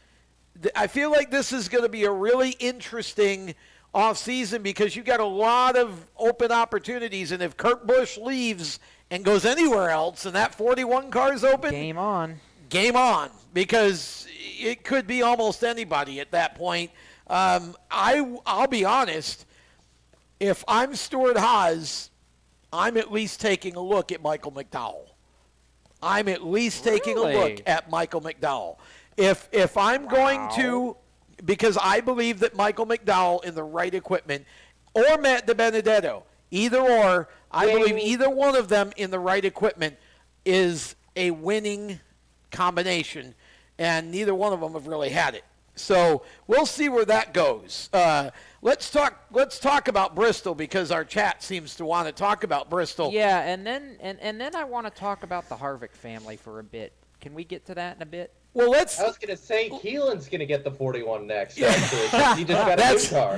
is going to be a really interesting offseason, because you got a lot of open opportunities, and if Kurt Busch leaves and goes anywhere else and that 41 car is open, game on, because it could be almost anybody at that point. I'll be honest. If I'm Stuart Haas, I'm at least taking a look at Michael McDowell. If I'm going to, because I believe that Michael McDowell in the right equipment, or Matt DiBenedetto, either or, I believe either one of them in the right equipment is a winning combination, and neither one of them have really had it. So we'll see where that goes. Let's talk about Bristol, because our chat seems to want to talk about Bristol. Yeah, and then I want to talk about the Harvick family for a bit. Can we get to that in a bit? Well, I was going to say Keelan's going to get the 41 next. Actually, he just got a new car.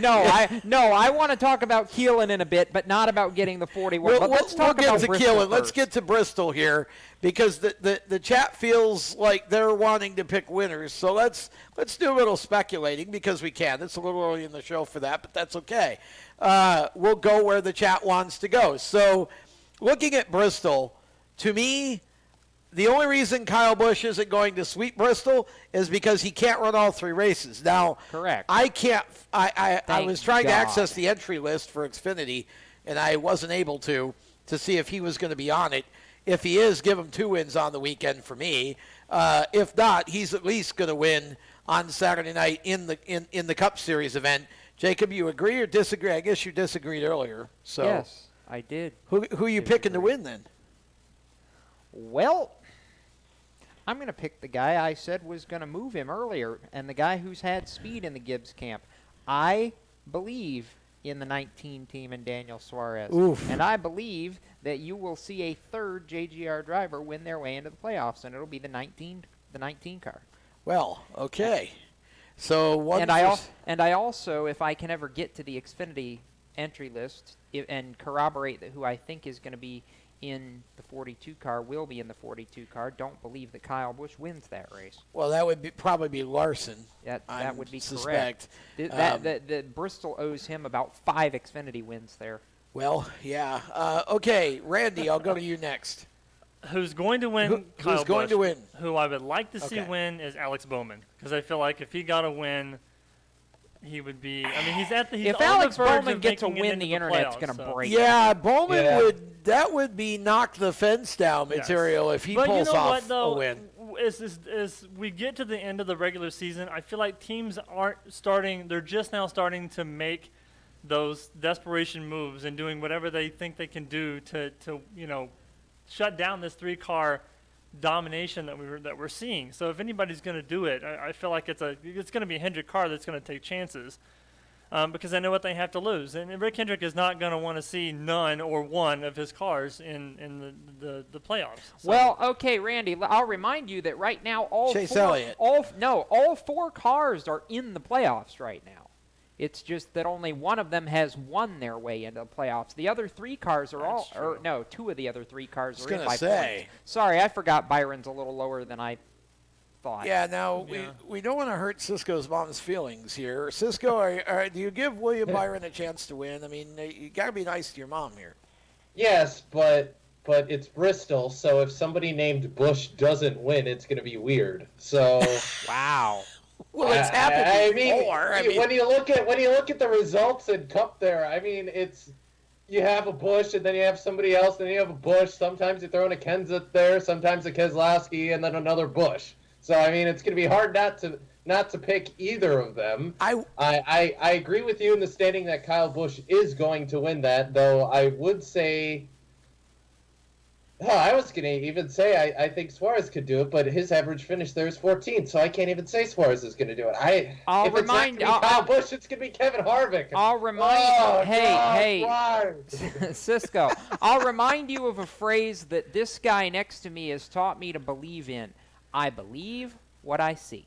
I want to talk about Keelan in a bit, but not about getting the 41. But let's talk about Bristol Keelan. Let's get to Bristol here because the chat feels like they're wanting to pick winners. So let's do a little speculating because we can. It's a little early in the show for that, but that's okay. We'll go where the chat wants to go. So looking at Bristol, to me, the only reason Kyle Busch isn't going to sweep Bristol is because he can't run all 3 races. Now, correct. I can't. I was trying to God. access the entry list for Xfinity, and I wasn't able to see if he was going to be on it. If he is, give him 2 wins on the weekend for me. If not, he's at least going to win on Saturday night in the Cup Series event. Jacob, you agree or disagree? I guess you disagreed earlier. So yes, I did. Who are you picking to win then? Well, I'm going to pick the guy I said was going to move him earlier, and the guy who's had speed in the Gibbs camp. I believe in the 19 team and Daniel Suarez. Oof. And I believe that you will see a third JGR driver win their way into the playoffs, and it'll be the 19 car. Well, okay. So one and I also, if I can ever get to the Xfinity entry list and corroborate that who I think is going to be in the 42 car will be in the 42 car. Don't believe that Kyle Busch wins that race. Well, that would probably be Larson. That would be suspect. correct. The Bristol owes him about 5 Xfinity wins there. Well, yeah. Okay, Randy, I'll go to you next. Who's going to win? Kyle Who's going Busch. to win? Who I would like to see win is Alex Bowman, because I feel like if he got a win, he would be. I mean, he's at the. He's if on Alex the verge Bowman of gets a making it win, into the internet's going to playoffs, break. Yeah, Bowman would be knock the fence down material if he but pulls you know off what, though, a win. As we get to the end of the regular season, I feel like teams aren't starting. They're just now starting to make those desperation moves and doing whatever they think they can do to shut down this 3-car domination that we're seeing. So if anybody's going to do it, I feel like it's going to be a Hendrick car that's going to take chances because they know what they have to lose. And Rick Hendrick is not going to want to see none or one of his cars in the playoffs. So. Well, okay, Randy, I'll remind you that right now all 4 cars are in the playoffs right now. It's just that only one of them has won their way into the playoffs. The other 3 cars are 2 of the other 3 cars are in by points. Sorry, I forgot Byron's a little lower than I thought. Yeah, now we don't want to hurt Cisco's mom's feelings here. Cisco, do you give William Byron a chance to win? I mean, you got to be nice to your mom here. Yes, but it's Bristol, so if somebody named Bush doesn't win, it's going to be weird. So wow. Well, it's happened before. When you look at the results in Cup there, I mean, you have a Bush and then you have somebody else, then you have a Bush. Sometimes you throw in a Kenseth there, sometimes a Keselowski, and then another Bush. So I mean, it's going to be hard not to pick either of them. I agree with you in the stating that Kyle Busch is going to win that, though I would say. Oh, I was going to even say I think Suarez could do it, but his average finish there is 14, so I can't even say Suarez is going to do it. If it's not going to be Kyle Busch, it's going to be Kevin Harvick. I'll remind Cisco, I'll remind you of a phrase that this guy next to me has taught me to believe in. I believe what I see.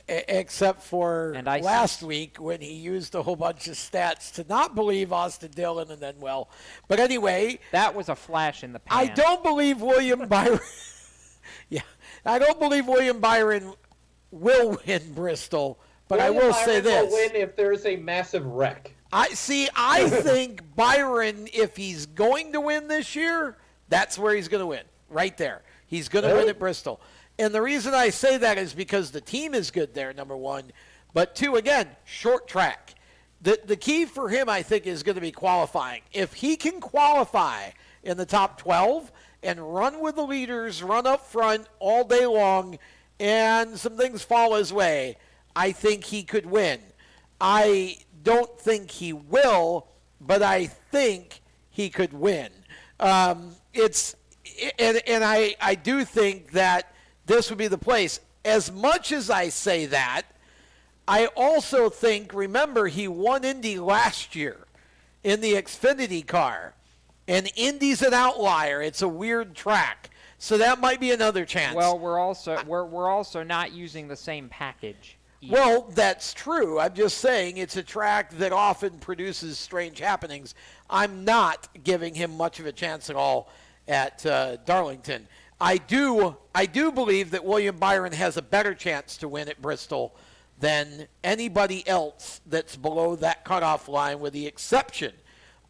Except for last week when he used a whole bunch of stats to not believe Austin Dillon and then, but anyway. That was a flash in the pan. I don't believe William Byron. I don't believe William Byron will win Bristol, but I will say this. Will win if there is a massive wreck. I think Byron, if he's going to win this year, that's where he's going to win, right there. He's going to win at Bristol. And the reason I say that is because the team is good there, number one. But 2, again, short track. The key for him, I think, is going to be qualifying. If he can qualify in the top 12 and run with the leaders, run up front all day long, and some things fall his way, I think he could win. I don't think he will, but I think he could win. I do think that this would be the place. As much as I say that, I also think, remember, he won Indy last year in the Xfinity car. And Indy's an outlier. It's a weird track. So that might be another chance. Well, we're also not using the same package. Well, that's true. I'm just saying it's a track that often produces strange happenings. I'm not giving him much of a chance at all at Darlington. I do believe that William Byron has a better chance to win at Bristol than anybody else that's below that cutoff line, with the exception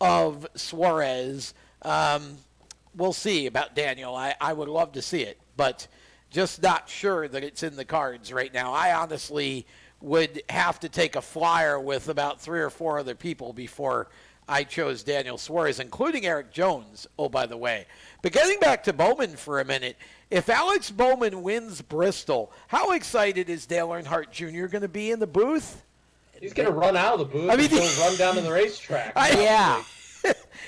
of Suarez. We'll see about Daniel. I would love to see it, but just not sure that it's in the cards right now. I honestly would have to take a flyer with about 3 or 4 other people before I chose Daniel Suarez, including Eric Jones, oh, by the way. But getting back to Bowman for a minute, if Alex Bowman wins Bristol, how excited is Dale Earnhardt Jr. going to be in the booth? He's going to run out of the booth and he'll run down to the racetrack. Yeah.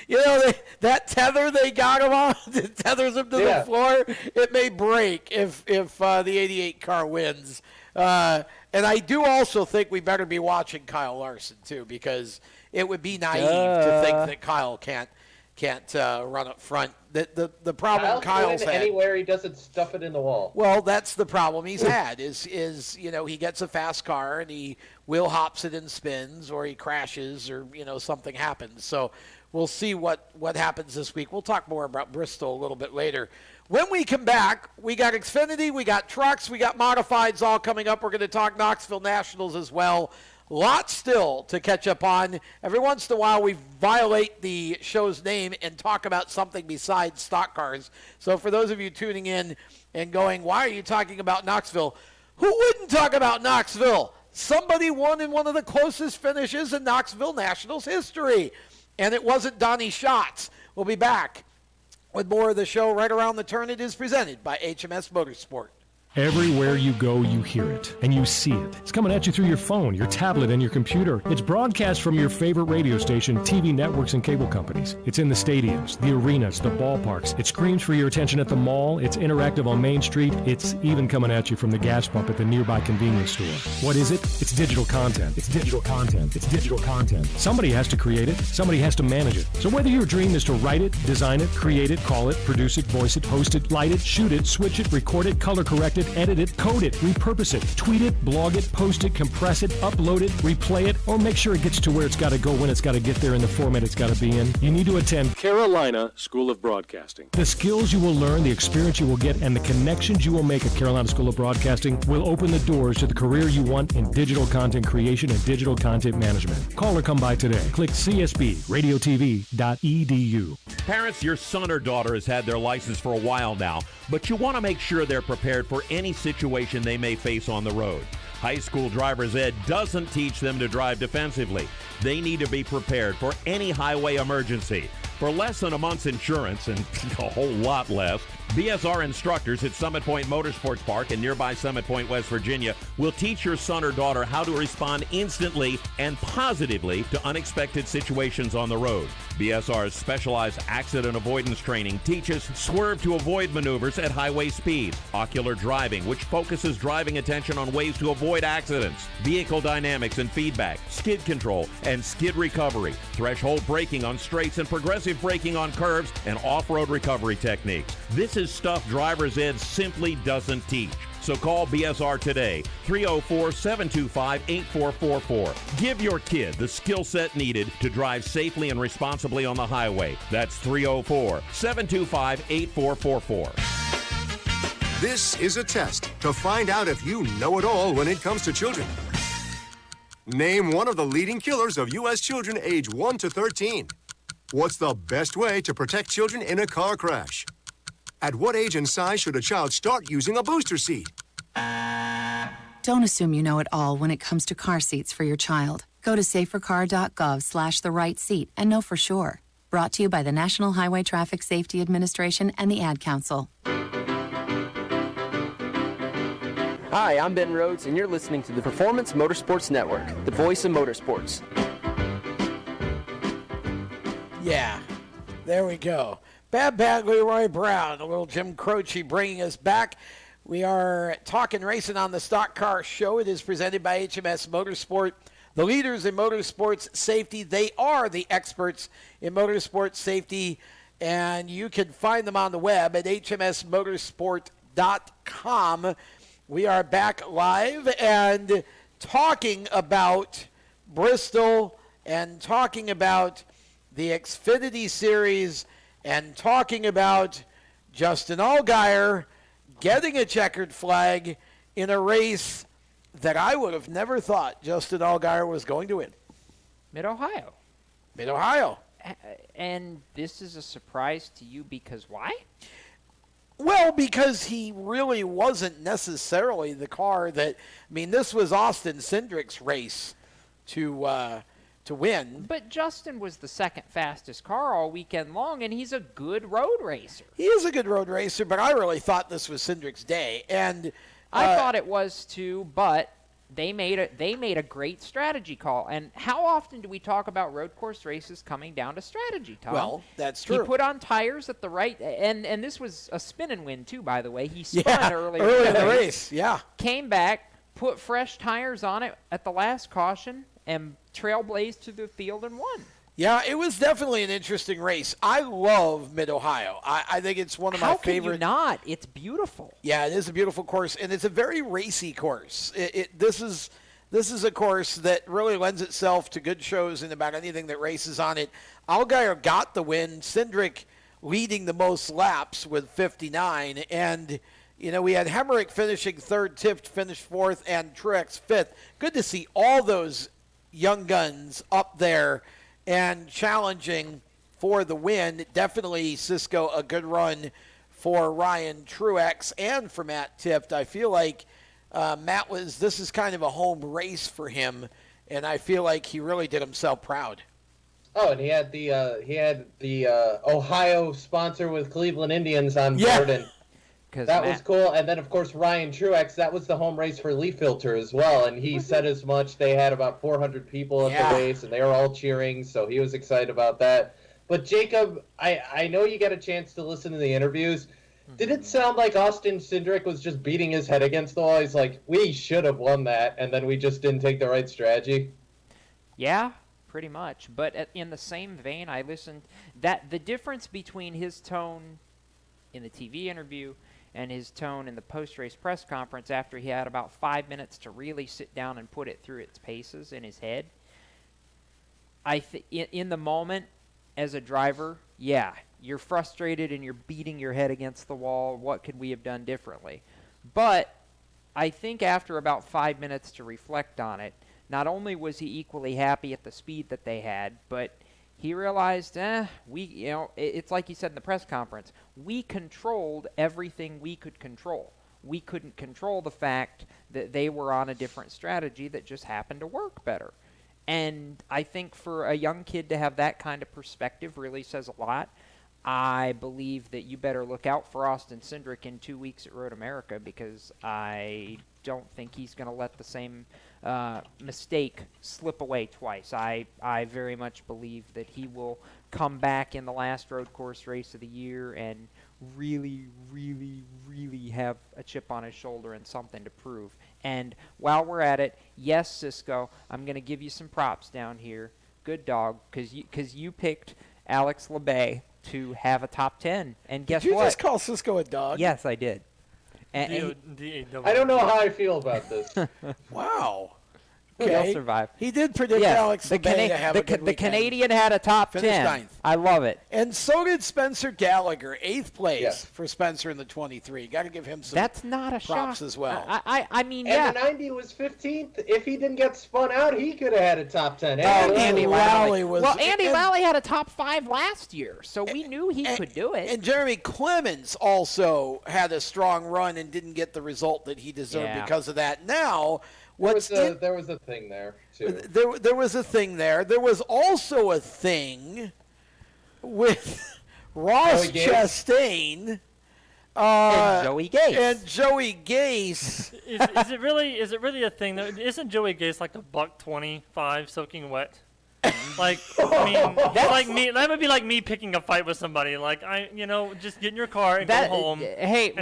You know, that tether they got him on, it tethers him to the floor. It may break if the 88 car wins. And I do also think we better be watching Kyle Larson, too, because it would be naive to think that Kyle can't run up front. The problem Kyle's had anywhere he doesn't stuff it in the wall. Well, that's the problem he's had is you know, he gets a fast car and he wheel hops it and spins, or he crashes, or you know, something happens. So we'll see what happens this week. We'll talk more about Bristol a little bit later. When we come back, we got Xfinity, we got trucks, we got modifieds all coming up. We're going to talk Knoxville Nationals as well. Lots still to catch up on. Every once in a while, we violate the show's name and talk about something besides stock cars. So for those of you tuning in and going, why are you talking about Knoxville? Who wouldn't talk about Knoxville? Somebody won in one of the closest finishes in Knoxville Nationals history, and it wasn't Donnie Schatz. We'll be back with more of the show right around the turn. It is presented by HMS Motorsport. Everywhere you go, you hear it, and you see it. It's coming at you through your phone, your tablet, and your computer. It's broadcast from your favorite radio station, TV networks, and cable companies. It's in the stadiums, the arenas, the ballparks. It screams for your attention at the mall. It's interactive on Main Street. It's even coming at you from the gas pump at the nearby convenience store. What is it? It's digital content. It's digital content. It's digital content. Somebody has to create it. Somebody has to manage it. So whether your dream is to write it, design it, create it, call it, produce it, voice it, host it, light it, shoot it, switch it, record it, color correct it, edit it, code it, repurpose it, tweet it, blog it, post it, compress it, upload it, replay it, or make sure it gets to where it's got to go when it's got to get there in the format it's got to be in, you need to attend Carolina School of Broadcasting. The skills you will learn, the experience you will get, and the connections you will make at Carolina School of Broadcasting will open the doors to the career you want in digital content creation and digital content management. Call or come by today. Click csbradiotv.edu. Parents, your son or daughter has had their license for a while now, but you want to make sure they're prepared for any situation they may face on the road. High school driver's ed doesn't teach them to drive defensively. They need to be prepared for any highway emergency. For less than a month's insurance, and a whole lot less, BSR instructors at Summit Point Motorsports Park in nearby Summit Point, West Virginia, will teach your son or daughter how to respond instantly and positively to unexpected situations on the road. BSR's specialized accident avoidance training teaches swerve to avoid maneuvers at highway speed, ocular driving, which focuses driving attention on ways to avoid accidents, vehicle dynamics and feedback, skid control and skid recovery, threshold braking on straights and progressive braking on curves, and off-road recovery techniques. This is stuff driver's ed simply doesn't teach. So call BSR today, 304-725-8444. Give your kid the skill set needed to drive safely and responsibly on the highway. That's 304-725-8444. This is a test to find out if you know it all when it comes to children. Name one of the leading killers of U.S. children age 1 to 13. What's the best way to protect children in a car crash? At what age and size should a child start using a booster seat? Don't assume you know it all when it comes to car seats for your child. Go to safercar.gov/the-right-seat and know for sure. Brought to you by the National Highway Traffic Safety Administration and the Ad Council. Hi, I'm Ben Rhodes, and you're listening to the Performance Motorsports Network, the voice of motorsports. Yeah, there we go. Bad Leroy Brown, a little Jim Croce bringing us back. We are talking racing on the Stock Car Show. It is presented by HMS Motorsport, the leaders in motorsports safety. They are the experts in motorsports safety. and you can find them on the web at hmsmotorsport.com. We are back live and talking about Bristol and talking about the Xfinity Series and talking about Justin Allgaier getting a checkered flag in a race that I would have never thought Justin Allgaier was going to win. Mid-Ohio. Mid-Ohio. And this is a surprise to you because why? Well, because he really wasn't necessarily the car that, I mean, this was Austin Cindric's race to win. But Justin was the second fastest car all weekend long, and he's a good road racer. He is a good road racer, but I really thought this was Cindric's day. And I thought it was too, but they made a great strategy call. And how often do we talk about road course races coming down to strategy, Tom? Well, that's true. He put on tires at the right, and this was a spin and win too, by the way. He spun early in the race. Yeah. Came back, put fresh tires on it at the last caution, and trailblazed to the field and won. Yeah, it was definitely an interesting race. I love Mid-Ohio. I think it's one of my favorite. How can you not? It's beautiful. Yeah, it is a beautiful course, and it's a very racy course. This is a course that really lends itself to good shows in about anything that races on it. Allgaier got the win. Cindric leading the most laps with 59, and we had Hemrick finishing third, Tift finished fourth, and Truex fifth. Good to see all those young guns up there and challenging for the win. Definitely, Cisco, a good run for Ryan Truex and for Matt Tift. I feel like this is kind of a home race for him, and I feel like he really did himself proud. Oh, and he had the Ohio sponsor with Cleveland Indians on board, and that was cool. And then, of course, Ryan Truex, that was the home race for Leaf Filter as well, and he said as much. They had about 400 people at the race, and they were all cheering, so he was excited about that. But, Jacob, I know you got a chance to listen to the interviews. Did it sound like Austin Cindric was just beating his head against the wall? He's like, we should have won that, and then we just didn't take the right strategy? Yeah, pretty much. But in the same vein, I listened that the difference between his tone in the TV interview and his tone in the post-race press conference after he had about 5 minutes to really sit down and put it through its paces in his head. In the moment, as a driver, yeah, you're frustrated and you're beating your head against the wall. What could we have done differently? But I think after about 5 minutes to reflect on it, not only was he equally happy at the speed that they had, but he realized, it's like he said in the press conference, we controlled everything we could control. We couldn't control the fact that they were on a different strategy that just happened to work better. And I think for a young kid to have that kind of perspective really says a lot. I believe that you better look out for Austin Cindric in 2 weeks at Road America, because I don't think he's going to let the same mistake slip away twice. I very much believe that he will come back in the last road course race of the year and really, really, really have a chip on his shoulder and something to prove. And while we're at it, yes, Cisco, I'm going to give you some props down here. Good dog, because you picked Alex Labay to have a top 10. And guess what? Did you just call Cisco a dog? Yes, I did. I don't know how I feel about this. Wow. Okay. He'll survive. He did predict Alex Labay to have a good The weekend. Canadian had a top 10. Finished ninth. I love it. And so did Spencer Gallagher, 8th place for Spencer in the 23. Got to give him some That's not a props shock. as well. I mean, and the 90 was 15th. If he didn't get spun out, he could have had a top 10. Andy Lally was. Well, Andy Lally had a top 5 last year, so we knew he could do it. And Jeremy Clemens also had a strong run and didn't get the result that he deserved because of that. Now, there was a thing there, too. There was a thing there. There was also a thing with Ross Chastain and Joey Gase. Is it really a thing? Isn't Joey Gase like a $125 soaking wet? Like, I mean, that's like me. That would be like me picking a fight with somebody. Like, just get in your car and go home. Hey,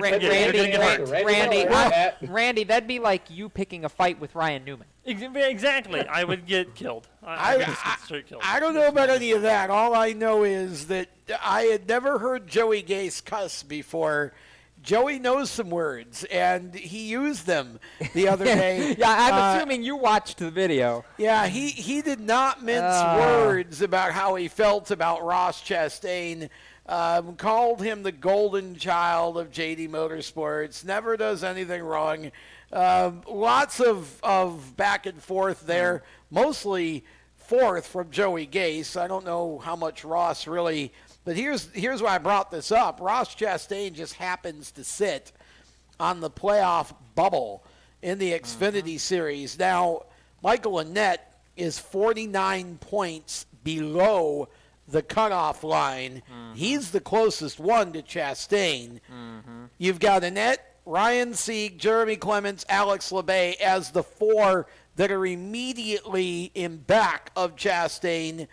Randy, that'd be like you picking a fight with Ryan Newman. Exactly. I would get killed. I would just get straight killed. I don't know about any of that. All I know is that I had never heard Joey Gase cuss before. Joey knows some words, and he used them the other day. Yeah, I'm assuming you watched the video. Yeah, he did not mince words about how he felt about Ross Chastain. Called him the golden child of JD Motorsports. Never does anything wrong. Lots of back and forth there. Mostly forth from Joey Gase. I don't know how much Ross really. But here's why I brought this up. Ross Chastain just happens to sit on the playoff bubble in the Xfinity Series. Now, Michael Annett is 49 points below the cutoff line. He's the closest one to Chastain. You've got Annett, Ryan Sieg, Jeremy Clements, Alex Labay as the four that are immediately in back of Chastain.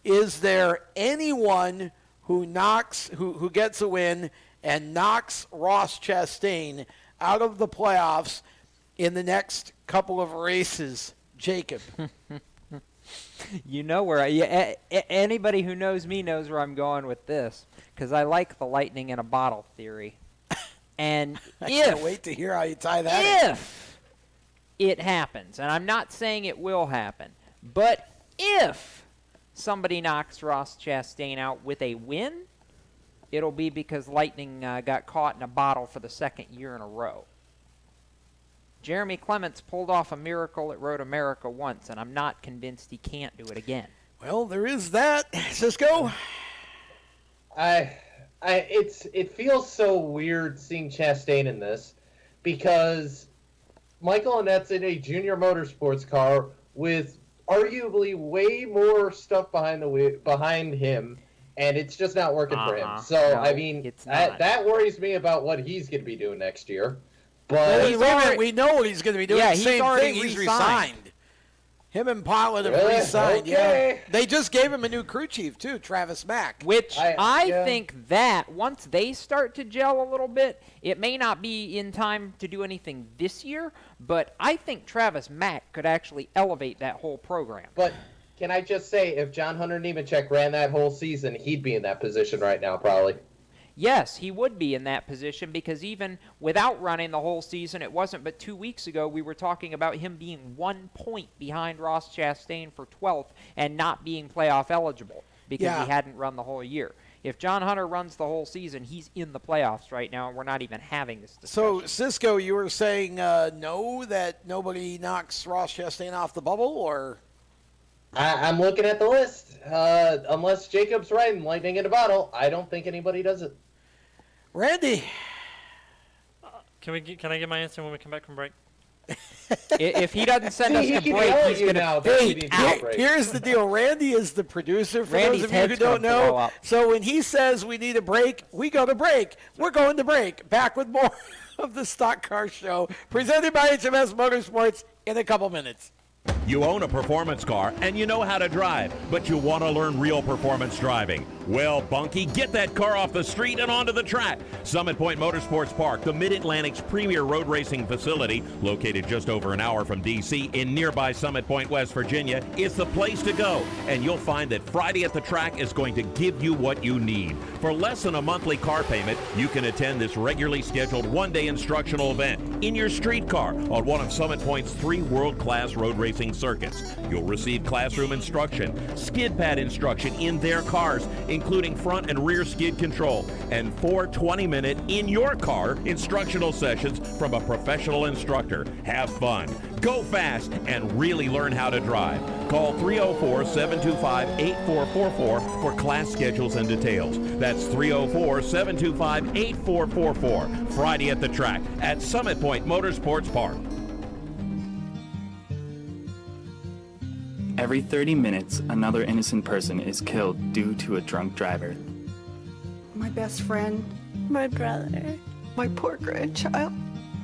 Is there anyone who gets a win and knocks Ross Chastain out of the playoffs in the next couple of races? Jacob. You know where anybody who knows me knows where I'm going with this, because I like the lightning in a bottle theory. And I can't wait to hear how you tie that in. If it happens, and I'm not saying it will happen, but if somebody knocks Ross Chastain out with a win, it'll be because lightning got caught in a bottle for the second year in a row. Jeremy Clements pulled off a miracle at Road America once, and I'm not convinced he can't do it again. Well, there is that. Cisco? It feels so weird seeing Chastain in this, because Michael Annett's in a junior motorsports car with arguably way more stuff behind him, and it's just not working for him. So, no, I mean, that worries me about what he's going to be doing next year. But we know what he's going to be doing. Yeah, the same thing. He's resigned. Him and Pilot have resigned. Okay. Yeah. They just gave him a new crew chief, too, Travis Mack. Which I think that once they start to gel a little bit, it may not be in time to do anything this year, but I think Travis Mack could actually elevate that whole program. But can I just say, if John Hunter Nemechek ran that whole season, he'd be in that position right now, probably. Yes, he would be in that position, because even without running the whole season, it wasn't but 2 weeks ago we were talking about him being 1 point behind Ross Chastain for 12th and not being playoff eligible because he hadn't run the whole year. If John Hunter runs the whole season, he's in the playoffs right now, and we're not even having this discussion. So, Cisco, you were saying no, that nobody knocks Ross Chastain off the bubble, or? I'm looking at the list. Unless Jacob's right and lightning in a bottle, I don't think anybody does it. Randy. Can I get my answer when we come back from break? If he doesn't send us to break, he's going to Here's the deal. Randy is the producer, for those of you who don't know. So when he says we need a break, we go to break. We're going to break. Back with more of the Stock Car Show, presented by HMS Motorsports, in a couple minutes. You own a performance car and you know how to drive, but you want to learn real performance driving. Well, Bunky, get that car off the street and onto the track. Summit Point Motorsports Park, the Mid-Atlantic's premier road racing facility, located just over an hour from D.C. in nearby Summit Point, West Virginia, is the place to go. And you'll find that Friday at the track is going to give you what you need. For less than a monthly car payment, you can attend this regularly scheduled one-day instructional event in your street car on one of Summit Point's 3 world-class road racing circuits. You'll receive classroom instruction, skid pad instruction in their cars, including front and rear skid control, and 4 20-minute in-your-car instructional sessions from a professional instructor. Have fun, go fast, and really learn how to drive. Call 304-725-8444 for class schedules and details. That's 304-725-8444. Friday at the track at Summit Point Motorsports Park. Every 30 minutes, another innocent person is killed due to a drunk driver. My best friend. My brother. My poor grandchild.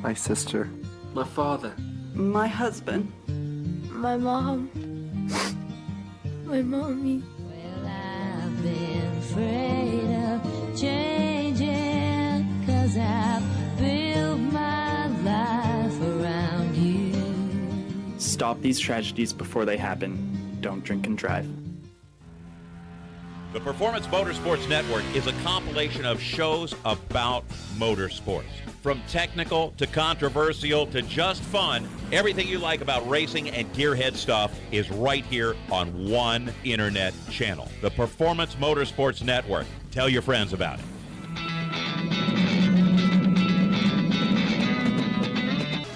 My sister. My father. My husband. My mom. My mommy. Well, I've been afraid of changing, 'cause I've built my life around you. Star stop these tragedies before they happen. Don't drink and drive. The Performance Motorsports Network is a compilation of shows about motorsports. From technical to controversial to just fun, everything you like about racing and gearhead stuff is right here on one internet channel. The Performance Motorsports Network. Tell your friends about it.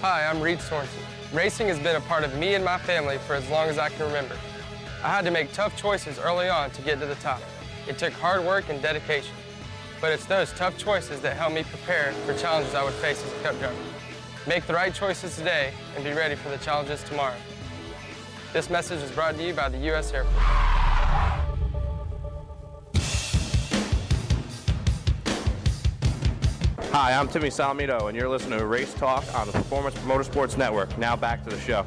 Hi, I'm Reed Sorensen. Racing has been a part of me and my family for as long as I can remember. I had to make tough choices early on to get to the top. It took hard work and dedication. But it's those tough choices that help me prepare for challenges I would face as a cup driver. Make the right choices today and be ready for the challenges tomorrow. This message is brought to you by the U.S. Air Force. Hi, I'm Timmy Salmito, and you're listening to Race Talk on the Performance Motorsports Network. Now back to the show.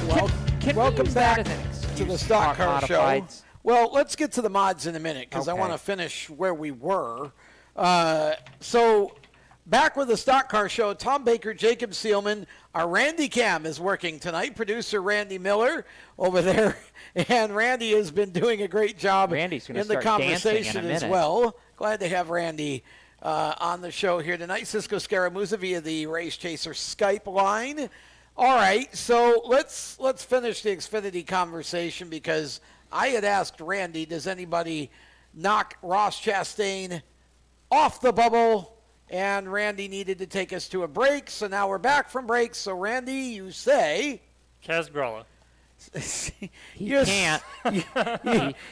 Well, Can welcome we use back that as an excuse to the to Stock talk Car Show. modifieds? Well, let's get to the mods in a minute because I Okay. want to finish where we were. So back with the Stock Car Show, Tom Baker, Jacob Seelman, our Randy Cam is working tonight. Producer Randy Miller over there, and Randy has been doing a great job Randy's gonna in the start dancing in a conversation as minute. well. Glad to have Randy on the show here tonight. Cisco Scaramuzza via the Race Chaser Skype line. All right, so let's finish the Xfinity conversation because I had asked Randy, does anybody knock Ross Chastain off the bubble? And Randy needed to take us to a break, so now we're back from break. So, Randy, you say... Kaz Gralla. He can't.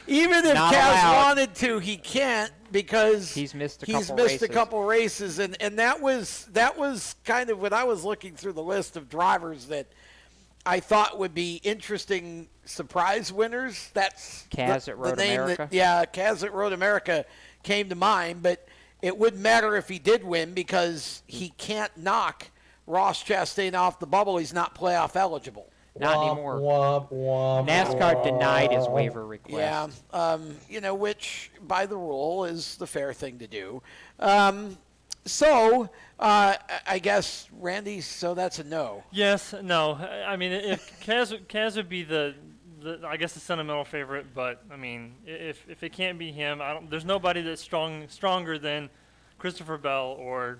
Even if Not Kaz allowed. wanted to, he can't because He's missed a couple races, and that was kind of when I was looking through the list of drivers that I thought would be interesting surprise winners. That's Kaz at Road the name America? Kaz at Road America came to mind, but it wouldn't matter if he did win because he can't knock Ross Chastain off the bubble. He's not playoff eligible. Not anymore. NASCAR denied his waiver request. Yeah, which by the rule is the fair thing to do. So I guess, Randy, so that's a no. Yes, no. I mean, if Kaz would be the I guess the sentimental favorite, but I mean, if it can't be him, there's nobody that's stronger than Christopher Bell or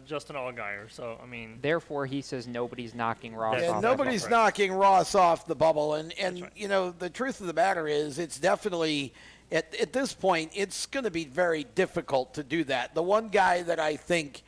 Justin Allgaier. So I mean, Therefore, he says nobody's knocking Ross off. Nobody's knocking Ross off the bubble, and right. The truth of the matter is, it's definitely at this point, it's going to be very difficult to do that. The one guy that I think,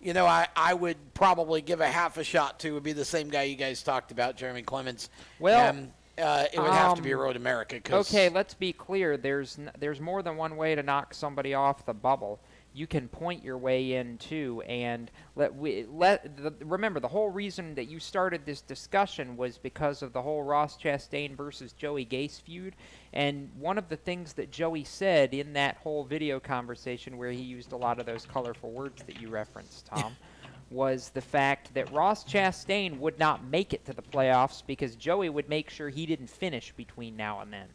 I would probably give a half a shot to would be the same guy you guys talked about, Jeremy Clements. Well, it would have to be Road America. Okay, let's be clear. There's more than one way to knock somebody off the bubble. You can point your way in too, and remember the whole reason that you started this discussion was because of the whole Ross Chastain versus Joey Gase feud. And one of the things that Joey said in that whole video conversation, where he used a lot of those colorful words that you referenced, Tom, was the fact that Ross Chastain would not make it to the playoffs because Joey would make sure he didn't finish between now and then.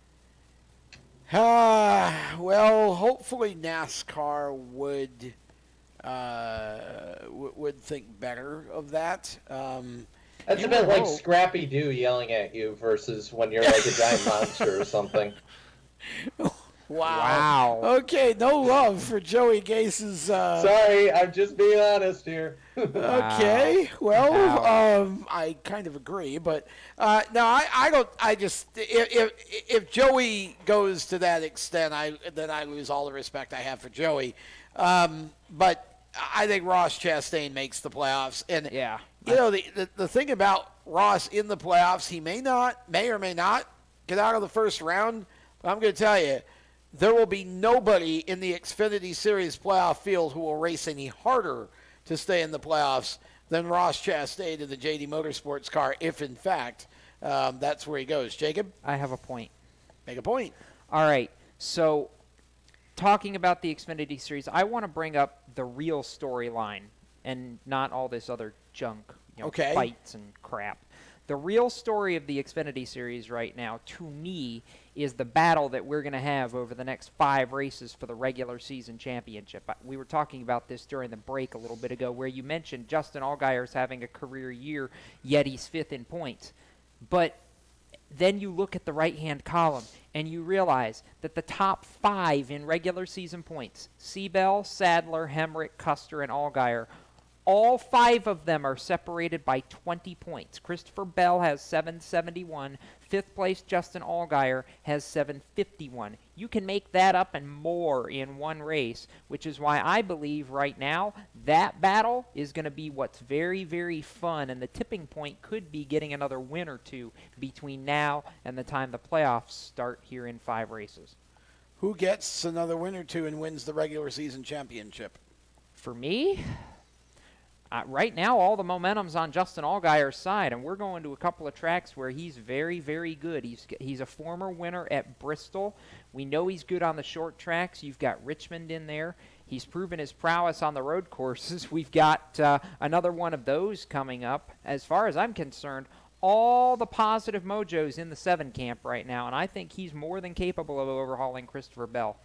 Well, hopefully NASCAR would think better of that. That's a bit like Scrappy Doo yelling at you versus when you're like a giant monster or something. Wow. Okay, no love for Joey Gase's... Sorry, I'm just being honest here. Okay, well, I kind of agree, but no, I don't. I just if Joey goes to that extent, then I lose all the respect I have for Joey. But I think Ross Chastain makes the playoffs, and the thing about Ross in the playoffs, he may or may not get out of the first round. But I'm going to tell you, there will be nobody in the Xfinity Series playoff field who will race any harder to stay in the playoffs than Ross Chastain in the JD Motorsports car, if in fact that's where he goes. Jacob? I have a point. Make a point. All right. So talking about the Xfinity Series, I want to bring up the real storyline and not all this other junk, fights and crap. The real story of the Xfinity Series right now, to me, is the battle that we're going to have over the next 5 races for the regular season championship. We were talking about this during the break a little bbit ago, where you mentioned Justin Allgaier's having a career year, yet he's 5th in points. But then you look at the right-hand column, and you realize that the top 5 in regular season points, Seabell, Sadler, Hemrick, Custer, and Allgaier, all 5 of them are separated by 20 points. Christopher Bell has 771. 5th place, Justin Allgaier, has 751. You can make that up and more in one race, which is why I believe right now that battle is going to be what's very, very fun, and the tipping point could be getting another win or two between now and the time the playoffs start here in 5 races. Who gets another win or two and wins the regular season championship? For me, right now, all the momentum's on Justin Allgaier's side, and we're going to a couple of tracks where he's very, very good. He's a former winner at Bristol. We know he's good on the short tracks. You've got Richmond in there. He's proven his prowess on the road courses. We've got another one of those coming up. As far as I'm concerned, all the positive mojo's in the 7 camp right now, and I think he's more than capable of overhauling Christopher Bell.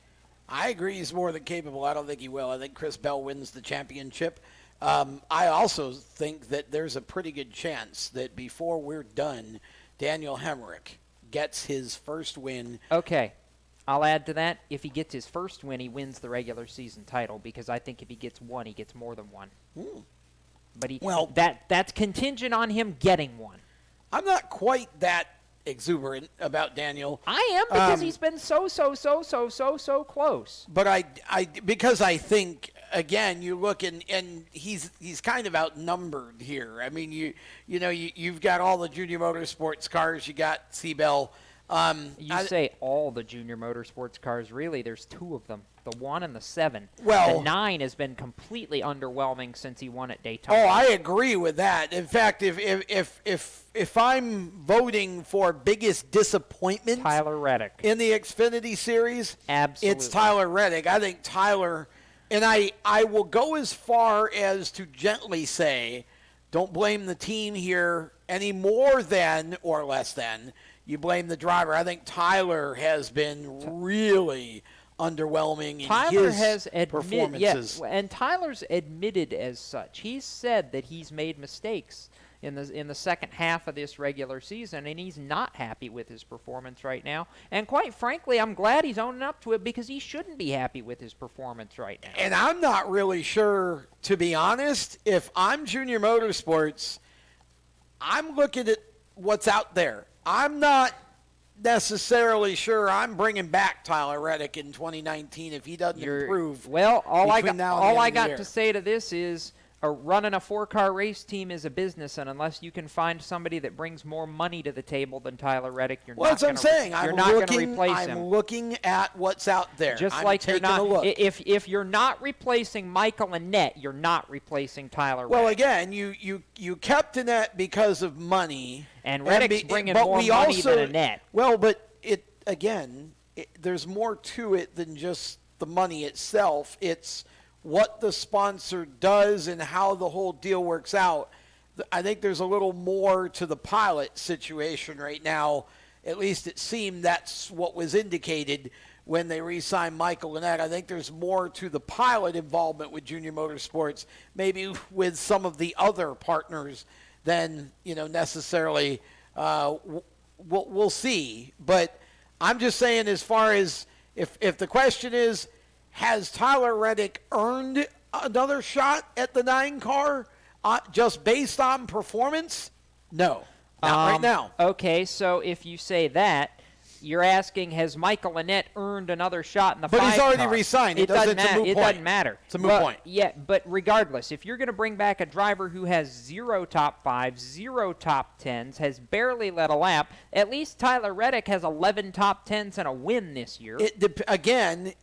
I agree he's more than capable. I don't think he will. I think Chris Bell wins the championship. I also think that there's a pretty good chance that before we're done, Daniel Hemrick gets his first win. Okay. I'll add to that. If he gets his first win, he wins the regular season title, because I think if he gets one, he gets more than one. But that's contingent on him getting one. I'm not quite that exuberant about Daniel. I am, because he's been so close. But because I think, again, you look and he's kind of outnumbered here. I mean, you've got all the junior motorsports cars. You got Seabell. You say all the junior motorsports cars. Really, there's 2 of them, the 1 and the 7. Well, the 9 has been completely underwhelming since he won at Daytona. Oh, I agree with that. In fact, if I'm voting for biggest disappointment, Tyler Reddick in the Xfinity Series, absolutely, it's Tyler Reddick. I think Tyler, and I will go as far as to gently say, don't blame the team here any more than or less than you blame the driver. I think Tyler has been really underwhelming in his performances. Yes, and Tyler's admitted as such. He's said that he's made mistakes in the second half of this regular season, and he's not happy with his performance right now. And quite frankly, I'm glad he's owning up to it, because he shouldn't be happy with his performance right now. And I'm not really sure, to be honest, if I'm Junior Motorsports, I'm looking at what's out there. I'm not necessarily sure I'm bringing back Tyler Reddick in 2019 if he doesn't improve. Well, all I got to say to this is running a 4-car race team is a business, and unless you can find somebody that brings more money to the table than Tyler Reddick, you're not going to replace him. I'm looking at what's out there. Just like you're not. If you're not replacing Michael Annett, you're not replacing Tyler Reddick. Well, again, you kept Annett because of money. And Reddick's bringing more money than Annett. Well, but there's more to it than just the money itself. It's what the sponsor does and how the whole deal works out. I think there's a little more to the pilot situation right now. At least it seemed that's what was indicated when they re-signed Michael Annett. I think there's more to the pilot involvement with Junior Motorsports, maybe with some of the other partners than necessarily. We'll see. But I'm just saying, as far as if the question is, has Tyler Reddick earned another shot at the 9 car just based on performance? No, not right now. Okay, so if you say that, you're asking, has Michael Annett earned another shot in the 5 car? But he's already re-signed. It doesn't matter. It's a moot point. Yeah, but regardless, if you're going to bring back a driver who has 0 top 5s, 0 top 10s, has barely led a lap, at least Tyler Reddick has 11 top 10s and a win this year. It depends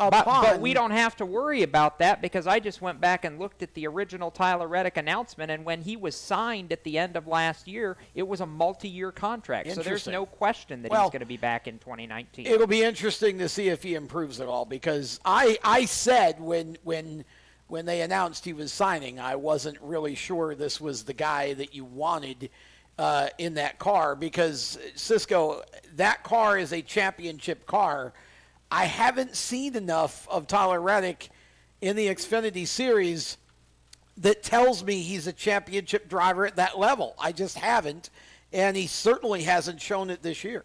upon. But we don't have to worry about that, because I just went back and looked at the original Tyler Reddick announcement, and when he was signed at the end of last year, it was a multi-year contract. So there's no question that he's going to be back in 2019. It'll be interesting to see if he improves at all, because I said when they announced he was signing, I wasn't really sure this was the guy that you wanted in that car, because Cisco, that car is a championship car. I haven't seen enough of Tyler Reddick in the Xfinity Series that tells me he's a championship driver at that level. I just haven't, and he certainly hasn't shown it this year.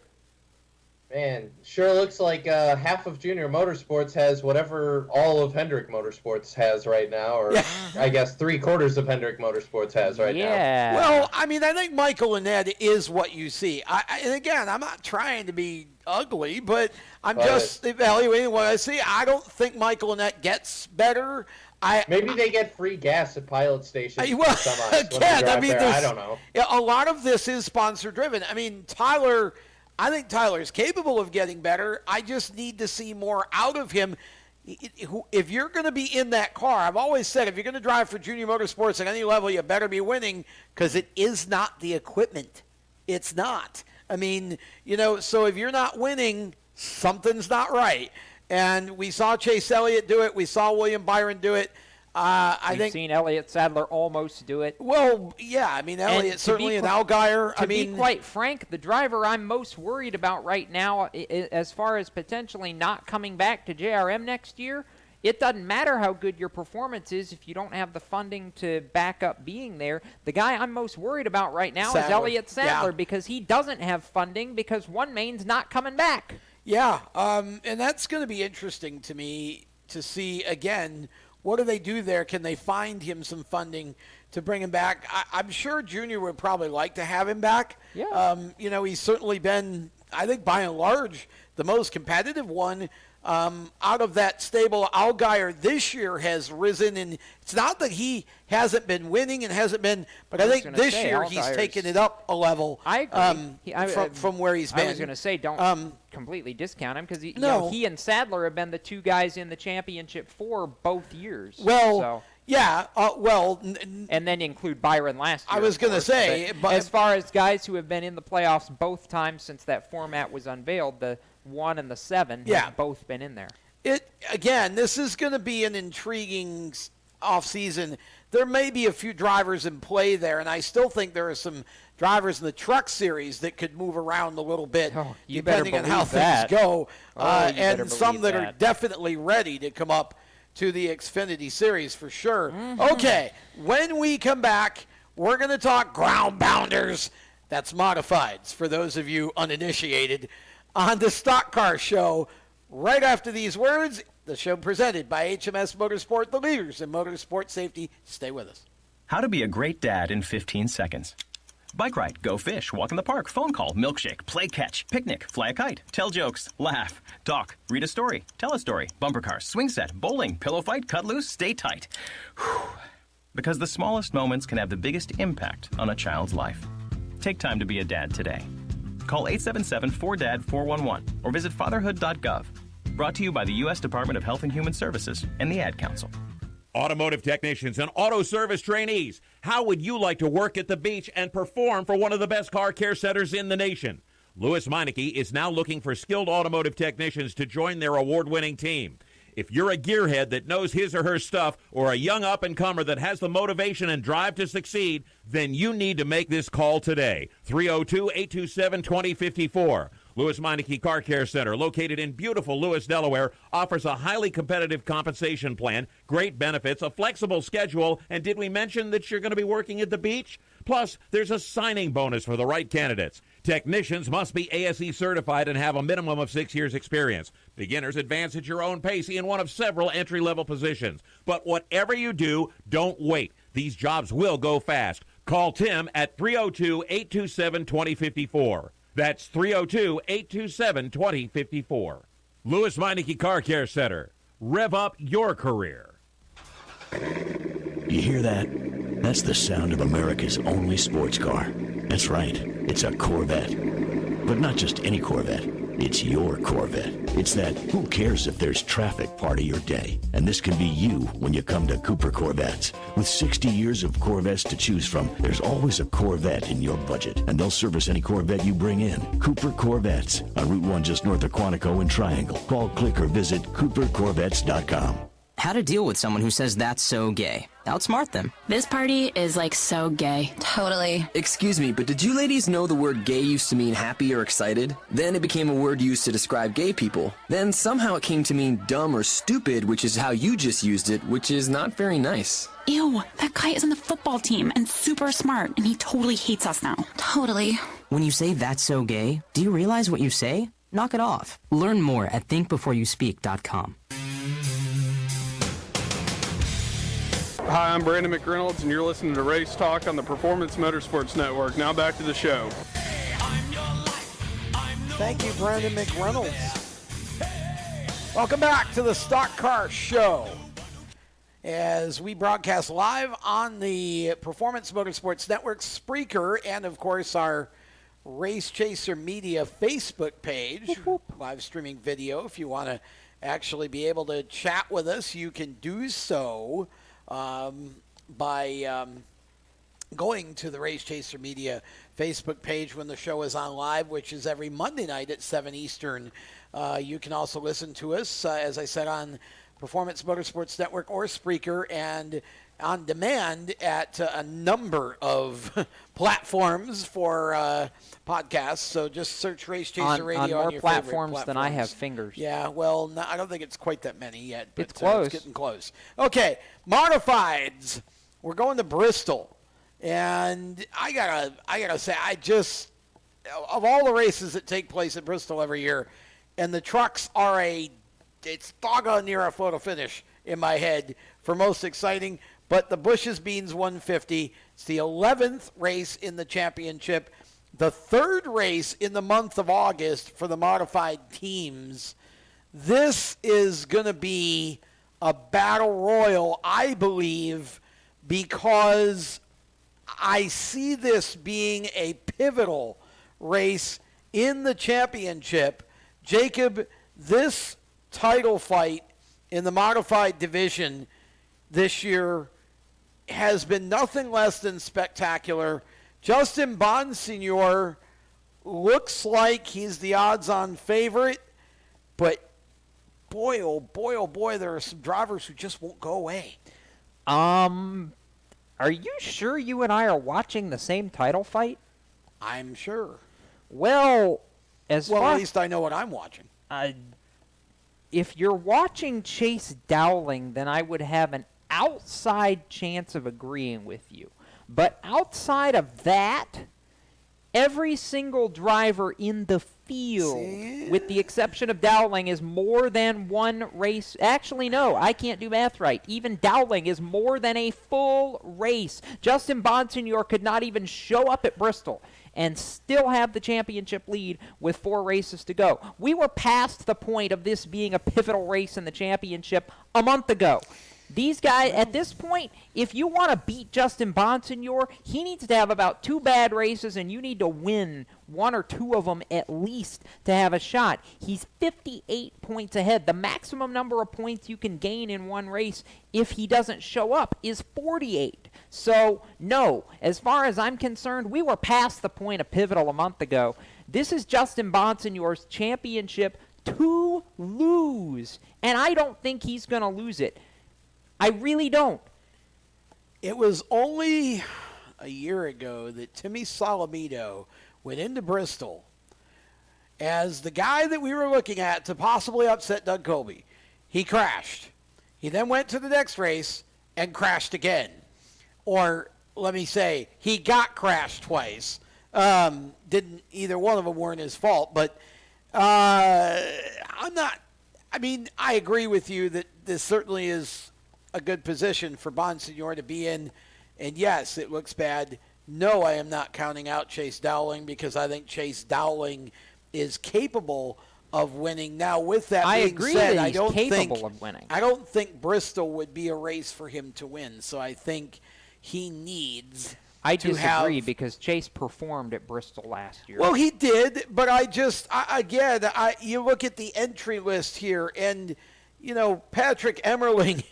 Man, sure looks like half of Junior Motorsports has whatever all of Hendrick Motorsports has right now, or I guess 3/4 of Hendrick Motorsports has right now. Well, I mean, I think Michael Annett is what you see. And again, I'm not trying to be ugly, but I'm just evaluating what I see. I don't think Michael Annett gets better. Maybe they get free gas at pilot stations. Well, again, I mean, I don't know. A lot of this is sponsor-driven. I mean, I think Tyler's capable of getting better. I just need to see more out of him. If you're going to be in that car, I've always said, if you're going to drive for Junior Motorsports at any level, you better be winning, because it is not the equipment. It's not. I mean, so if you're not winning, something's not right. And we saw Chase Elliott do it. We saw William Byron do it. We've seen Elliott Sadler almost do it. Well, yeah, I mean, Elliott certainly, and Allgaier. To be quite frank, the driver I'm most worried about right now, as far as potentially not coming back to JRM next year, it doesn't matter how good your performance is if you don't have the funding to back up being there. The guy I'm most worried about right now is Elliott Sadler, because he doesn't have funding because one main's not coming back. Yeah, and that's going to be interesting to me to see, again, what do they do there? Can they find him some funding to bring him back? I'm sure Junior would probably like to have him back. Yeah. He's certainly been, I think, by and large, the most competitive one out of that stable. Allgaier this year has risen, and it's not that he hasn't been winning and hasn't been, but I think this year he's taken it up a level. I agree. From where he's been. I was going to say, don't completely discount him, because he and Sadler have been the two guys in the championship for both years. Well, yeah, and then include Byron last year. I was going to say, but as far as guys who have been in the playoffs both times since that format was unveiled, the 1 and the 7 have both been in there. Again, this is going to be an intriguing offseason. There may be a few drivers in play there, and I still think there are some drivers in the truck series that could move around a little bit, depending on how things go, and some that are definitely ready to come up to the Xfinity Series for sure. Okay, when we come back, we're going to talk ground pounders. That's modifieds for those of you uninitiated on the Stock Car Show. Right after these words, the show presented by HMS Motorsport, the leaders in motorsport safety. Stay with us. How to be a great dad in 15 seconds. Bike ride, go fish, walk in the park, phone call, milkshake, play catch, picnic, fly a kite, tell jokes, laugh, talk, read a story, tell a story, bumper cars, swing set, bowling, pillow fight, cut loose, stay tight. Whew. Because the smallest moments can have the biggest impact on a child's life. Take time to be a dad today. Call 877-4DAD-411 or visit fatherhood.gov. Brought to you by the U.S. Department of Health and Human Services and the Ad Council. Automotive technicians and auto service trainees, how would you like to work at the beach and perform for one of the best car care centers in the nation? Louis Meineke is now looking for skilled automotive technicians to join their award-winning team. If you're a gearhead that knows his or her stuff, or a young up-and-comer that has the motivation and drive to succeed, then you need to make this call today. 302-827-2054. Louis Meineke Car Care Center, located in beautiful Lewis, Delaware, offers a highly competitive compensation plan, great benefits, a flexible schedule, and did we mention that you're going to be working at the beach? Plus, there's a signing bonus for the right candidates. Technicians must be ASE certified and have a minimum of 6 years experience. Beginners advance at your own pace in one of several entry-level positions. But whatever you do, don't wait. These jobs will go fast. Call Tim at 302-827-2054. That's 302-827-2054. Louis Meineke Car Care Center. Rev up your career. You hear that? That's the sound of America's only sports car. That's right. It's a Corvette. But not just any Corvette. It's your Corvette. It's that who cares if there's traffic part of your day. And this can be you when you come to Cooper Corvettes. With 60 years of Corvettes to choose from, there's always a Corvette in your budget. And they'll service any Corvette you bring in. Cooper Corvettes on Route 1 just north of Quantico and Triangle. Call, click, or visit CooperCorvettes.com. How to deal with someone who says that's so gay. Outsmart them. This party is like so gay. Totally. Excuse me, but did you ladies know the word gay used to mean happy or excited? Then it became a word used to describe gay people. Then somehow it came to mean dumb or stupid, which is how you just used it, which is not very nice. Ew, that guy is on the football team and super smart, and he totally hates us now. Totally. When you say that's so gay, do you realize what you say? Knock it off. Learn more at thinkbeforeyouspeak.com. Hi, I'm Brandon McReynolds, and you're listening to Race Talk on the Performance Motorsports Network. Now back to the show. Thank you, Brandon McReynolds. Welcome back to the Stock Car Show, as we broadcast live on the Performance Motorsports Network, Spreaker, and, of course, our Race Chaser Media Facebook page, live streaming video. If you want to actually be able to chat with us, you can do so by going to the Race Chaser Media Facebook page when the show is on live, which is every Monday night at 7 Eastern. You can also listen to us, as I said, on Performance Motorsports Network or Spreaker, and on demand at a number of platforms for podcasts. So just search Race Chaser Radio on more your platforms favorite than I have fingers. Yeah, well, no, I don't think it's quite that many yet. But, it's close. It's getting close. Okay, Modifieds. We're going to Bristol. And I gotta say, of all the races that take place at Bristol every year, and the trucks are it's doggone near a photo finish in my head for most exciting. But the Bush's Beans 150, it's the 11th race in the championship, the third race in the month of August for the modified teams. This is going to be a battle royal, I believe, because I see this being a pivotal race in the championship. Jacob, this title fight in the modified division this year has been nothing less than spectacular. Justin Bonsignor looks like he's the odds-on favorite, but boy, oh boy, there are some drivers who just won't go away. Are you sure you and I are watching the same title fight? I'm sure. Well, at least I know what I'm watching. If you're watching Chase Dowling, then I would have an outside chance of agreeing with you. But outside of that, every single driver in the field, with the exception of Dowling, is more than one race. Actually, no, I can't do math right. Even Dowling is more than a full race. Justin Bonsignor could not even show up at Bristol and still have the championship lead with 4 races to go. We were past the point of this being a pivotal race in the championship a month ago. These guys, at this point, if you want to beat Justin Bonsignor, he needs to have about 2 bad races, and you need to win 1 or 2 of them at least to have a shot. He's 58 points ahead. The maximum number of points you can gain in one race if he doesn't show up is 48. So, no, as far as I'm concerned, we were past the point of pivotal a month ago. This is Justin Bonsignor's championship to lose, and I don't think he's going to lose it. I really don't. It was only a year ago that Timmy Solomito went into Bristol as the guy that we were looking at to possibly upset Doug Colby. He crashed. He then went to the next race and crashed again. Or let me say, he got crashed twice. Didn't either one of them weren't his fault, but I agree with you that this certainly is a good position for Bonsignor to be in. And yes, it looks bad. No, I am not counting out Chase Dowling because I think Chase Dowling is capable of winning. Now, with that being said, I don't think Bristol would be a race for him to win. So I think he needs I disagree because Chase performed at Bristol last year. Well, he did, but you look at the entry list here, and, Patrick Emmerling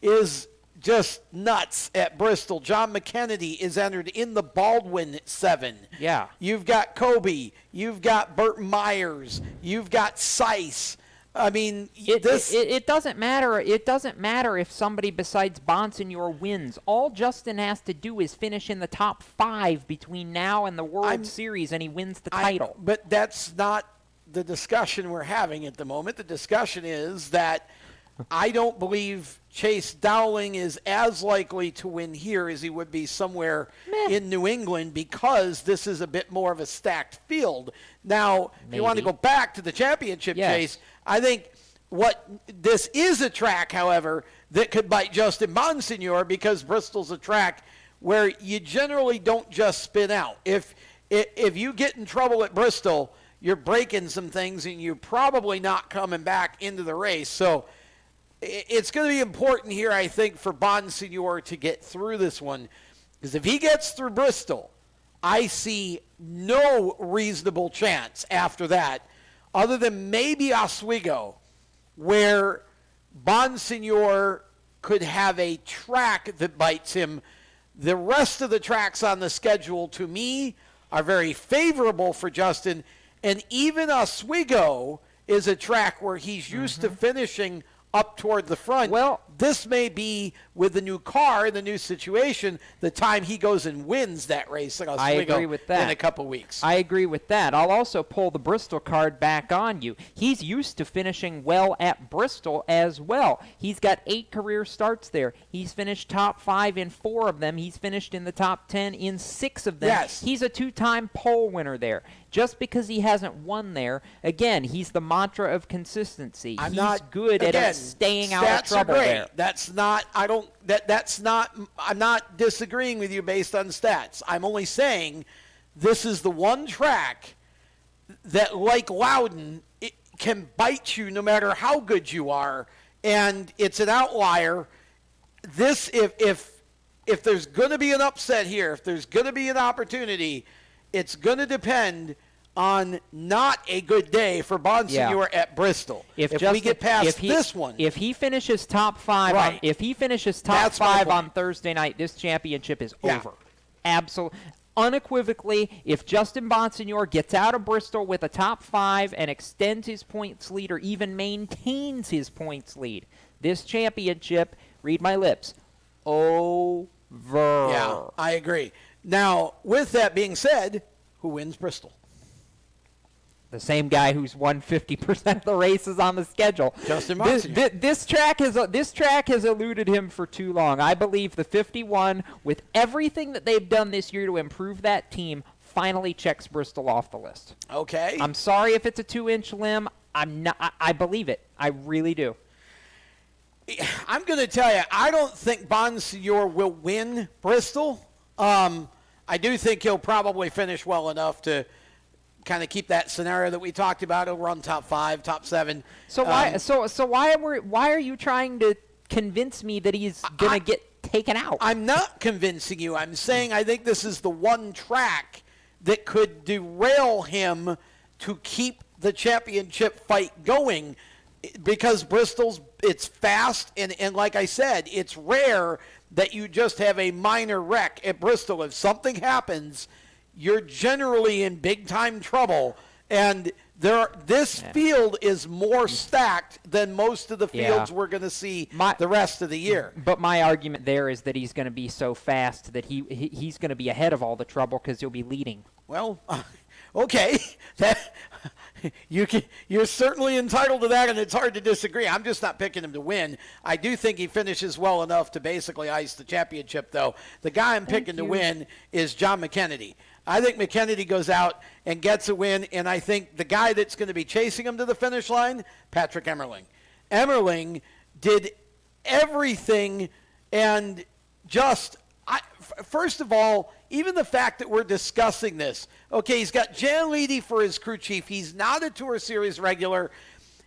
is just nuts at Bristol. John McKennedy is entered in the Baldwin 7. Yeah. You've got Kobe. You've got Burton Myers. You've got Seiss. I mean, it doesn't matter. It doesn't matter if somebody besides Bonsignor wins. All Justin has to do is finish in the top 5 between now and the World Series, and he wins the title. But that's not the discussion we're having at the moment. The discussion is that I don't believe Chase Dowling is as likely to win here as he would be somewhere in New England because this is a bit more of a stacked field. Now, if you want to go back to the championship chase, I think this is a track, however, that could bite Justin Bonsignor because Bristol's a track where you generally don't just spin out. If you get in trouble at Bristol, you're breaking some things and you're probably not coming back into the race. So it's going to be important here, I think, for Bonsignor to get through this one. Because if he gets through Bristol, I see no reasonable chance after that other than maybe Oswego, where Bonsignor could have a track that bites him. The rest of the tracks on the schedule, to me, are very favorable for Justin. And even Oswego is a track where he's used to finishing up toward the front. Well, this may be, with the new car, the new situation, the time he goes and wins that race at Oswego. I agree with that. In a couple weeks. I agree with that. I'll also pull the Bristol card back on you. He's used to finishing well at Bristol as well. He's got 8 career starts there. He's finished top 5 in 4 of them. He's finished in the top 10 in 6 of them. Yes. He's a 2-time pole winner there. Just because he hasn't won there, again, he's the mantra of consistency. I'm he's not good at staying out of trouble there. I'm not disagreeing with you based on stats. I'm only saying this is the one track that, like Loudon, it can bite you no matter how good you are, and it's an outlier. This, if there's going to be an upset here, if there's going to be an opportunity, it's going to depend on not a good day for Bonsignor at Bristol. If we get past this one, if he finishes top 5, right. If he finishes top 5 on Thursday night, this championship is over. Absolutely, unequivocally. If Justin Bonsignor gets out of Bristol with a top 5 and extends his points lead, or even maintains his points lead, this championship, read my lips, over. Yeah, I agree. Now, with that being said, who wins Bristol? The same guy who's won 50% of the races on the schedule. Justin Bonsignor. This track has eluded him for too long. I believe the 51, with everything that they've done this year to improve that team, finally checks Bristol off the list. Okay. I'm sorry if it's a 2-inch limb. I believe it. I really do. I'm going to tell you, I don't think Bonsignor will win Bristol. I do think he'll probably finish well enough to kind of keep that scenario that we talked about. He'll run top 5, top 7. So why are you trying to convince me that he's going to get taken out? I'm not convincing you. I'm saying I think this is the one track that could derail him to keep the championship fight going, because it's fast, and like I said, it's rare that you just have a minor wreck at Bristol. If something happens, you're generally in big-time trouble. And this field is more stacked than most of the fields we're going to see the rest of the year. But my argument there is that he's going to be so fast that he's going to be ahead of all the trouble because he'll be leading. Well, okay. You're certainly entitled to that, and it's hard to disagree. I'm just not picking him to win. I do think he finishes well enough to basically ice the championship, though. The guy I'm picking to win is John McKennedy. I think McKennedy goes out and gets a win, and I think the guy that's going to be chasing him to the finish line, Patrick Emmerling. Emmerling did everything, and first of all, even the fact that we're discussing this, okay, he's got Jan Leedy for his crew chief. He's not a Tour Series regular.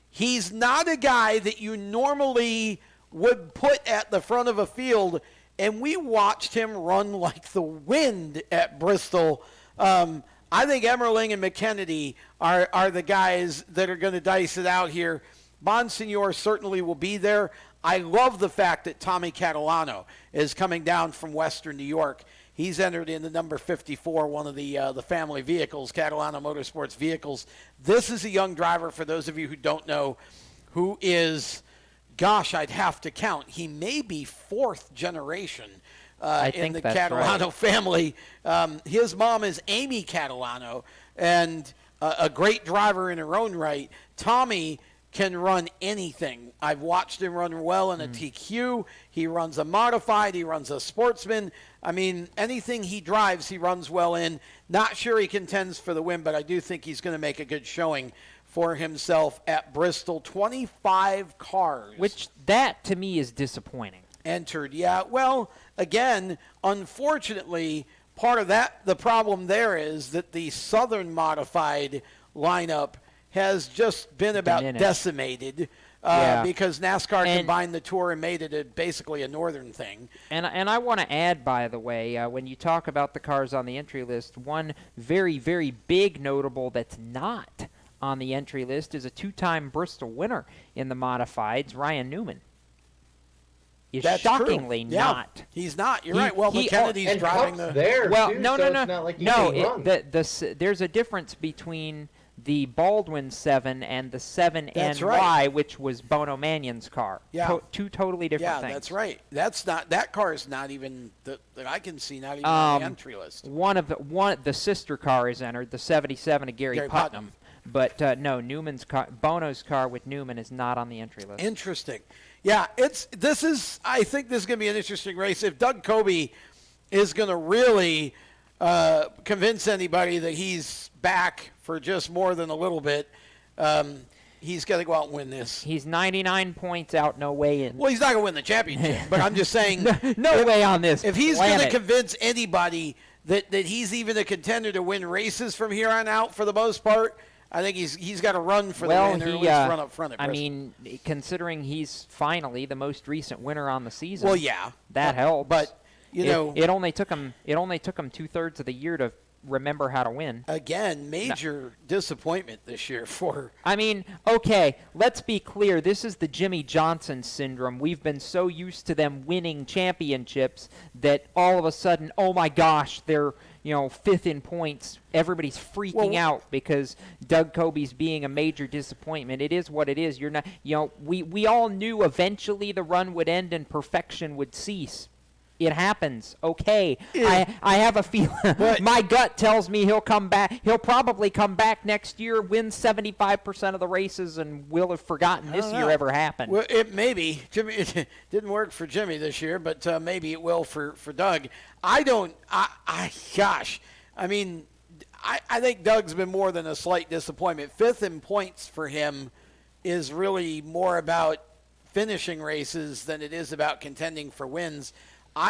He's not a guy that you normally would put at the front of a field, and we watched him run like the wind at Bristol. I think Emmerling and McKennedy are the guys that are going to dice it out here. Bonsignor certainly will be there. I love the fact that Tommy Catalano is coming down from Western New York. He's entered in the number 54, one of the family vehicles, Catalano Motorsports vehicles. This is a young driver, for those of you who don't know, who is, gosh, I'd have to count. He may be 4th generation in the Catalano family. His mom is Amy Catalano, and a great driver in her own right. Tommy can run anything. I've watched him run well in a TQ. He runs a modified. He runs a sportsman. I mean, anything he drives, he runs well in. Not sure he contends for the win, but I do think he's going to make a good showing for himself at Bristol. 25 cars. Which, that to me is disappointing. Entered, yeah. Well, again, unfortunately, part of that, the problem there is that the Southern modified lineup has just been about decimated because NASCAR combined the Tour and made it basically a northern thing. And I want to add, by the way, when you talk about the cars on the entry list, one very, very big notable that's not on the entry list is a 2-time Bristol winner in the modifieds, Ryan Newman. Is That's shockingly true. Yeah, not. He's not. You're right. Well, Kennedy's driving the there. Well, too, no. It's not like There's a difference between the Baldwin 7 and the 7NY, right. which was Bono Mannion's car. Yeah. Two totally different things. Yeah, that's right. That car is not even that I can see not even on the entry list. The sister car is entered, the 77 of Gary Putnam. But no, Bono's car with Newman is not on the entry list. Interesting. Yeah, I think this is going to be an interesting race. If Doug Coby is going to really convince anybody that he's back for just more than a little bit, he's got to go out and win this. He's 99 points out, no way in. Well, he's not going to win the championship, but I'm just saying. no way on this. If he's going to convince anybody that he's even a contender to win races from here on out for the most part, I think he's got to run for the win, or at least run up front at Bristol. I mean, considering he's finally the most recent winner on the season. Well, yeah, that helps. But it only took him 2/3 of the year to remember how to win. Again, major disappointment this year for. I mean, okay, let's be clear. This is the Jimmy Johnson syndrome. We've been so used to them winning championships that all of a sudden, oh my gosh, they're 5th in points. Everybody's freaking out because Doug Coby's being a major disappointment. It is what it is. You're not. We all knew eventually the run would end and perfection would cease. It happens. Okay. I have a feeling. My gut tells me he'll come back. He'll probably come back next year, win 75% of the races, and we'll have forgotten this year ever happened. Well, it maybe. Jimmy, it didn't work for Jimmy this year, but maybe it will for Doug. Gosh. I mean, I think Doug's been more than a slight disappointment. 5th in points for him is really more about finishing races than it is about contending for wins.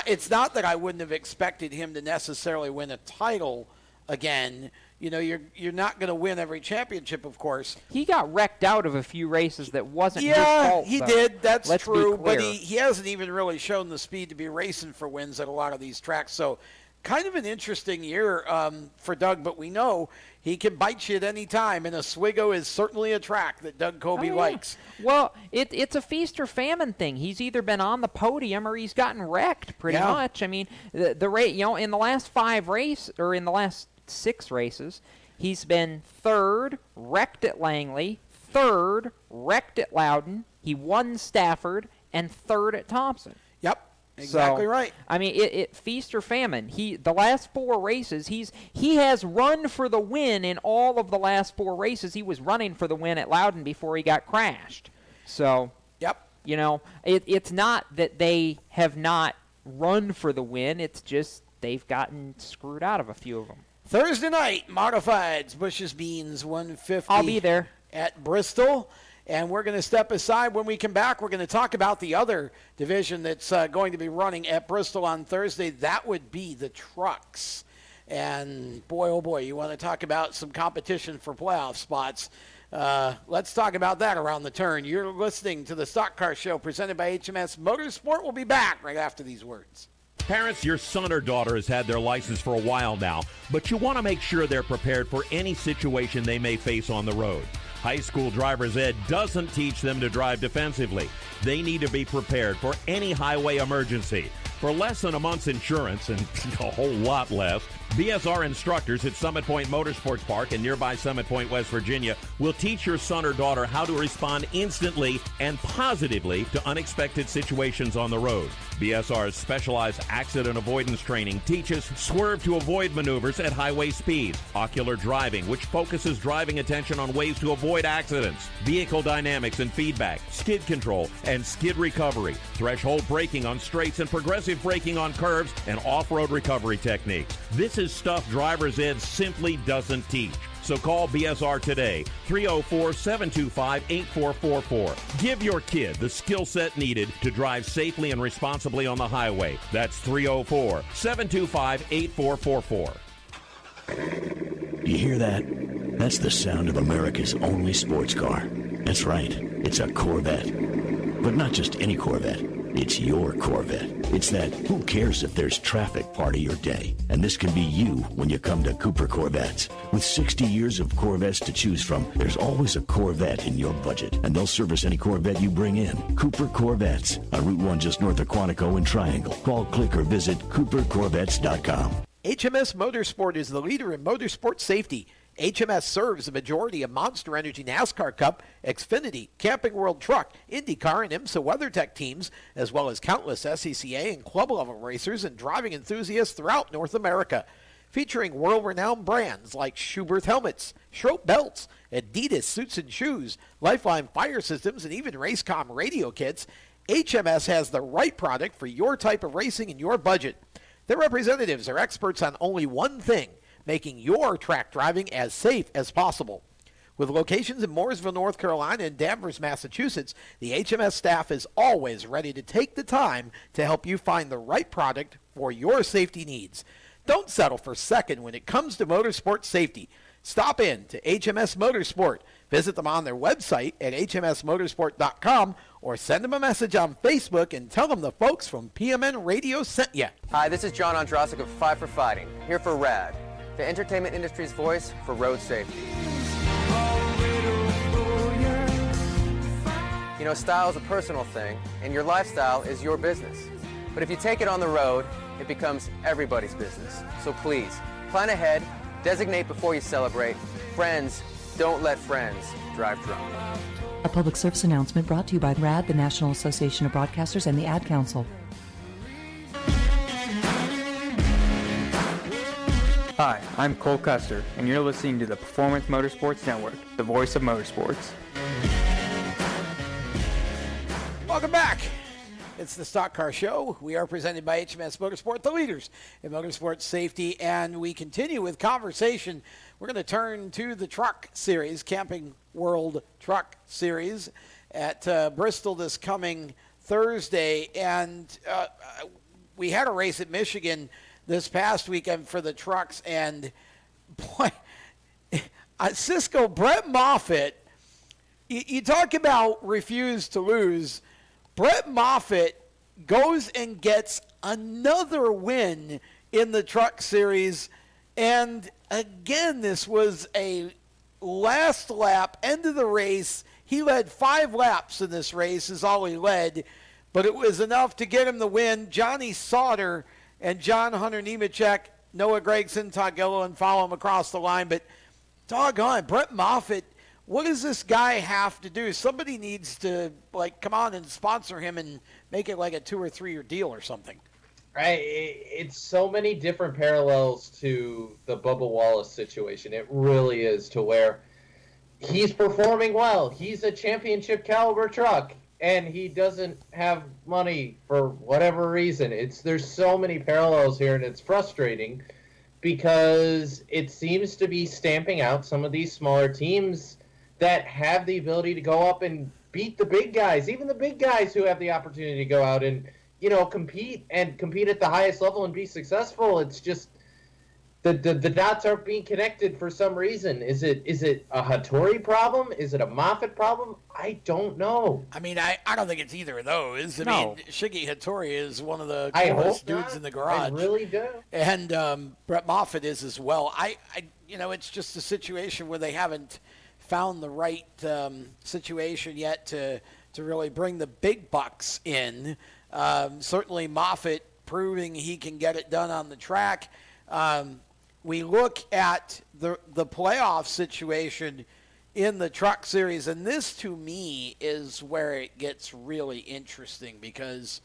It's not that I wouldn't have expected him to necessarily win a title again. You're not going to win every championship, of course. He got wrecked out of a few races that wasn't his fault. Yeah, he though. did. That's Let's true. be clear. But he hasn't even really shown the speed to be racing for wins at a lot of these tracks. So kind of an interesting year for Doug, but we know he can bite you at any time, and Oswego is certainly a track that Doug Coby likes. Well, it's a feast or famine thing. He's either been on the podium or he's gotten wrecked pretty much. I mean, the rate, in the last 5 races, or in the last 6 races, he's been 3rd, wrecked at Langley, 3rd, wrecked at Loudon, he won Stafford, and 3rd at Thompson. Yep. Exactly right. I mean, it feast or famine. The last 4 races, he has run for the win in all of the last 4 races. He was running for the win at Loudon before he got crashed. So, yep. It's not that they have not run for the win. It's just they've gotten screwed out of a few of them. Thursday night, modifieds, Bush's Beans, 150. I'll be there at Bristol. And we're going to step aside. When we come back, we're going to talk about the other division that's going to be running at Bristol on Thursday. That would be the trucks. And boy, oh boy, you want to talk about some competition for playoff spots. Let's talk about that around the turn. You're listening to the Stock Car Show presented by HMS Motorsport. We'll be back right after these words. Parents, your son or daughter has had their license for a while now, but you want to make sure they're prepared for any situation they may face on the road. High school driver's ed doesn't teach them to drive defensively. They need to be prepared for any highway emergency. For less than a month's insurance, and a whole lot less, BSR instructors at Summit Point Motorsports Park in nearby Summit Point, West Virginia, will teach your son or daughter how to respond instantly and positively to unexpected situations on the road. BSR's specialized accident avoidance training teaches swerve to avoid maneuvers at highway speeds, ocular driving, which focuses driving attention on ways to avoid accidents, vehicle dynamics and feedback, skid control and skid recovery, threshold braking on straights and progressive braking on curves, and off-road recovery techniques. This is stuff driver's ed simply doesn't teach. So call BSR today, 304-725-8444. Give your kid the skill set needed to drive safely and responsibly on the highway. That's 304-725-8444. You hear that? That's the sound of America's only sports car. That's right. It's a Corvette. But not just any Corvette. It's your Corvette. It's that who cares if there's traffic part of your day. And this can be you when you come to Cooper Corvettes. With 60 years of Corvettes to choose from, there's always a Corvette in your budget. And they'll service any Corvette you bring in. Cooper Corvettes on Route 1 just north of Quantico and Triangle. Call, click, or visit CooperCorvettes.com. HMS Motorsport is the leader in motorsport safety. HMS serves the majority of Monster Energy NASCAR Cup, Xfinity, Camping World Truck, IndyCar, and IMSA WeatherTech teams, as well as countless SCCA and club-level racers and driving enthusiasts throughout North America. Featuring world-renowned brands like Schuberth helmets, Schroep belts, Adidas suits and shoes, Lifeline fire systems, and even Racecom radio kits, HMS has the right product for your type of racing and your budget. Their representatives are experts on only one thing: making your track driving as safe as possible. With locations in Mooresville, North Carolina, and Danvers, Massachusetts, the HMS staff is always ready to take the time to help you find the right product for your safety needs. Don't settle for second when it comes to motorsport safety. Stop in to HMS Motorsport. Visit them on their website at hmsmotorsport.com or send them a message on Facebook and tell them the folks from PMN Radio sent you. Hi, this is John Ondrasik of Five for Fighting, here for RAD, the entertainment industry's voice for road safety. You know, style is a personal thing, and your lifestyle is your business. But if you take it on the road, it becomes everybody's business. So please, plan ahead, designate before you celebrate. Friends, don't let friends drive drunk. A public service announcement brought to you by RAD, the National Association of Broadcasters, and the Ad Council. Hi, I'm Cole Custer, and you're listening to the Performance Motorsports Network, the voice of motorsports. Welcome back. It's the Stock Car Show. We are presented by HMS Motorsport, the leaders in motorsport safety, and we continue with conversation. We're going to turn to the Truck Series, Camping World Truck Series at Bristol this coming Thursday, and we had a race at Michigan this past weekend for the trucks, and boy, Cisco, Brett Moffitt, you talk about refuse to lose. Brett Moffitt goes and gets another win in the Truck Series, and again, this was a last lap, end of the race. He led 5 laps in this race is all he led, but it was enough to get him the win. Johnny Sauter and John Hunter Nemechek, Noah Gregson, Todd Gilliland follow him across the line, but doggone, Brett Moffitt, what does this guy have to do? Somebody needs to, come on and sponsor him and make it like a 2 or 3 year deal or something. Right. It's so many different parallels to the Bubba Wallace situation. It really is, to where he's performing well. He's a championship caliber truck, and he doesn't have money for whatever reason. There's so many parallels here, and it's frustrating because it seems to be stamping out some of these smaller teams that have the ability to go up and beat the big guys, even the big guys who have the opportunity to go out and, compete at the highest level and be successful. It's just the dots aren't being connected for some reason. Is it a Hattori problem? Is it a Moffitt problem? I don't know. I mean, I don't think it's either of those. I mean, Shiggy Hattori is one of the I coolest hope dudes not. in the garage. I really do. And Brett Moffitt is as well. It's just a situation where they haven't found the right situation yet to really bring the big bucks in. Certainly Moffitt proving he can get it done on the track. we look at the playoff situation in the Truck Series, and this to me is where it gets really interesting, because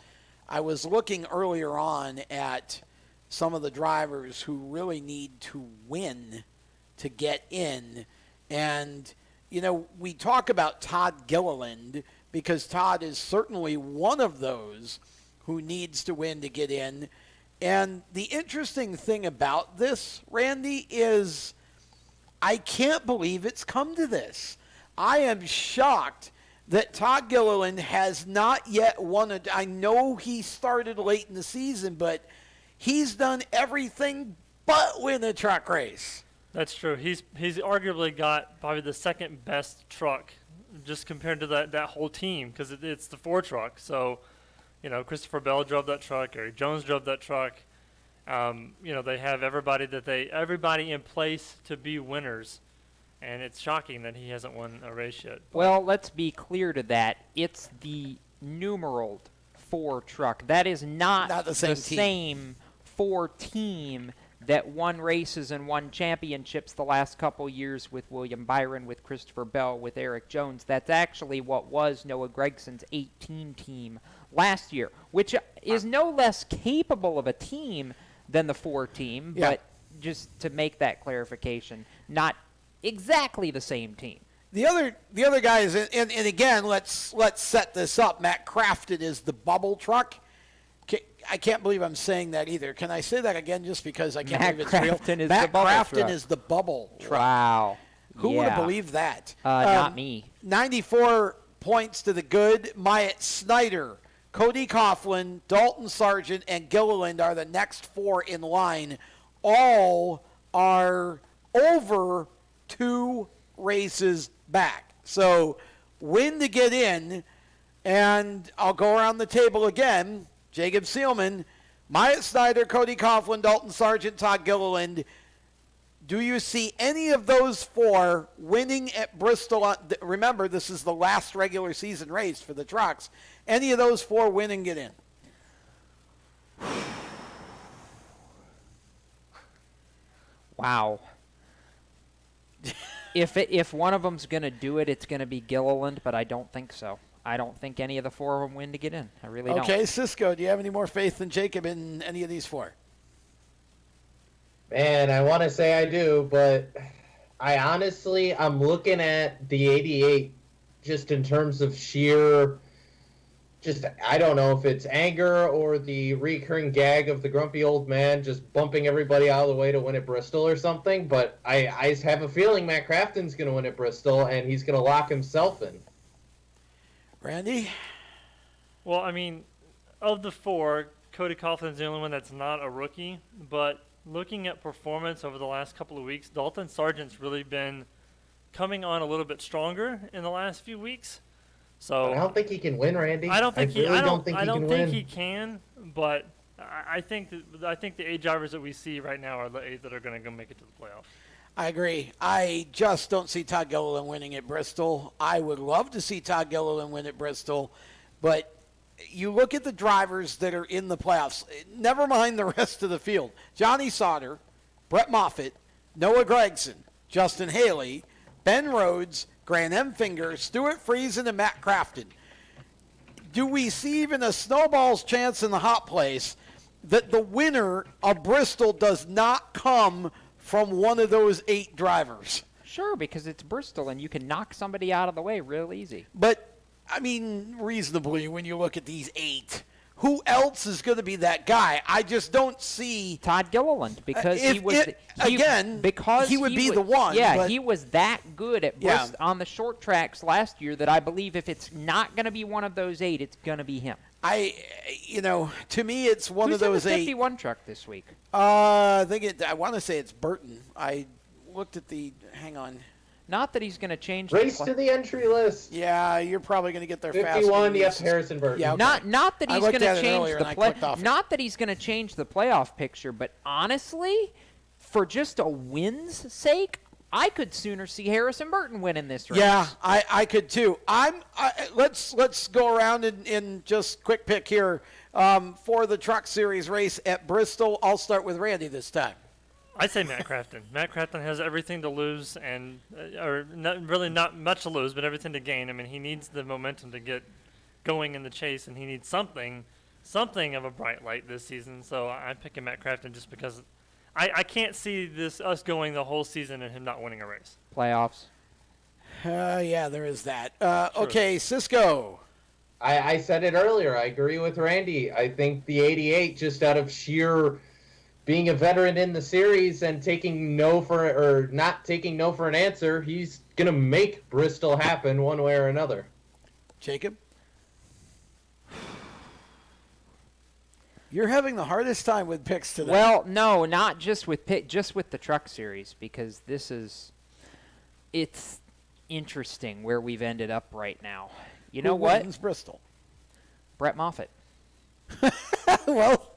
I was looking earlier on at some of the drivers who really need to win to get in. And, we talk about Todd Gilliland because Todd is certainly one of those who needs to win to get in. And the interesting thing about this, Randy, is I can't believe it's come to this. I am shocked that Todd Gilliland has not yet won I know he started late in the season, but he's done everything but win a truck race. That's true. He's arguably got probably the second best truck just compared to that whole team, because it's the 4 truck. So, Christopher Bell drove that truck. Eric Jones drove that truck. They have everybody in place to be winners, and it's shocking that he hasn't won a race yet. Well, let's be clear to that. It's the numeraled 4 truck. That is not the same 4 team that won races and won championships the last couple years with William Byron, with Christopher Bell, with Eric Jones. That's actually what was Noah Gregson's 18 team last year, which is no less capable of a team than the 4 team, but just to make that clarification, not exactly the same team. The other guys, and again, let's set this up. Matt Crafton is the bubble truck. I can't believe I'm saying that either. Can I say that again just because I can't believe it's real? Matt Crafton is the bubble truck. Wow. Who would have believed that? Not me. 94 points to the good. Myatt Snyder, Cody Coughlin, Dalton Sargent, and Gilliland are the next 4 in line. All are over 2 races back. So win to get in, and I'll go around the table again. Jacob Seelman, Myatt Snyder, Cody Coughlin, Dalton Sargent, Todd Gilliland. Do you see any of those 4 winning at Bristol? Remember, this is the last regular season race for the trucks. Any of those 4 win and get in? Wow. If one of them's going to do it, it's going to be Gilliland, but I don't think so. I don't think any of the 4 of them win to get in. I really don't. Okay, Cisco, do you have any more faith than Jacob in any of these 4? Man, I want to say I do, but I'm looking at the 88 just in terms of sheer, I don't know if it's anger or the recurring gag of the grumpy old man just bumping everybody out of the way to win at Bristol or something, but I have a feeling Matt Crafton's going to win at Bristol, and he's going to lock himself in. Randy? Well, I mean, of the 4, Cody Coughlin's the only one that's not a rookie, but looking at performance over the last couple of weeks, Dalton Sargent's really been coming on a little bit stronger in the last few weeks. So I don't think he can win, Randy. I don't think he can, but I think the 8 drivers that we see right now are the 8 that are going to go make it to the playoffs. I agree. I just don't see Todd Gilliland winning at Bristol. I would love to see Todd Gilliland win at Bristol, but you look at the drivers that are in the playoffs, never mind the rest of the field. Johnny Sauter, Brett Moffitt, Noah Gregson, Justin Haley, Ben Rhodes, Grant Emfinger, Stuart Friesen, and Matt Crafton. Do we see even a snowball's chance in the hot place that the winner of Bristol does not come from one of those 8 drivers? Sure, because it's Bristol and you can knock somebody out of the way real easy. But, I mean, reasonably, when you look at these 8, who else is going to be that guy? I just don't see Todd Gilliland, because he would be the one. Yeah, he was that good at Bristol on the short tracks last year that I believe if it's not going to be one of those 8, it's going to be him. To me, it's one of those 8. Who's in the 51 truck this week? I want to say it's Burton. I looked at hang on. Not that he's going to change. Race to the entry list. Yeah, you're probably going to get there 51, yes, Harrison Burton. Yeah, okay. Not that he's going to change not that he's going to change the playoff picture, but honestly, for just a win's sake, I could sooner see Harrison Burton win in this race. Yeah, I could too. Let's go around and just quick pick here for the Truck Series race at Bristol. I'll start with Randy this time. I say Matt Crafton. Matt Crafton has everything to lose, and not much to lose, but everything to gain. I mean, he needs the momentum to get going in the chase, and he needs something of a bright light this season. So I'm picking Matt Crafton just because I can't see us going the whole season and him not winning a race. Playoffs. Yeah, there is that. Okay, Cisco. I said it earlier. I agree with Randy. I think the 88, just out of sheer being a veteran in the series and taking not taking no for an answer, he's going to make Bristol happen one way or another. Jacob? You're having the hardest time with picks today. Well, no, not just with just with the Truck Series, because it's interesting where we've ended up right now. You know what? Who wins Bristol? Brett Moffitt. Well,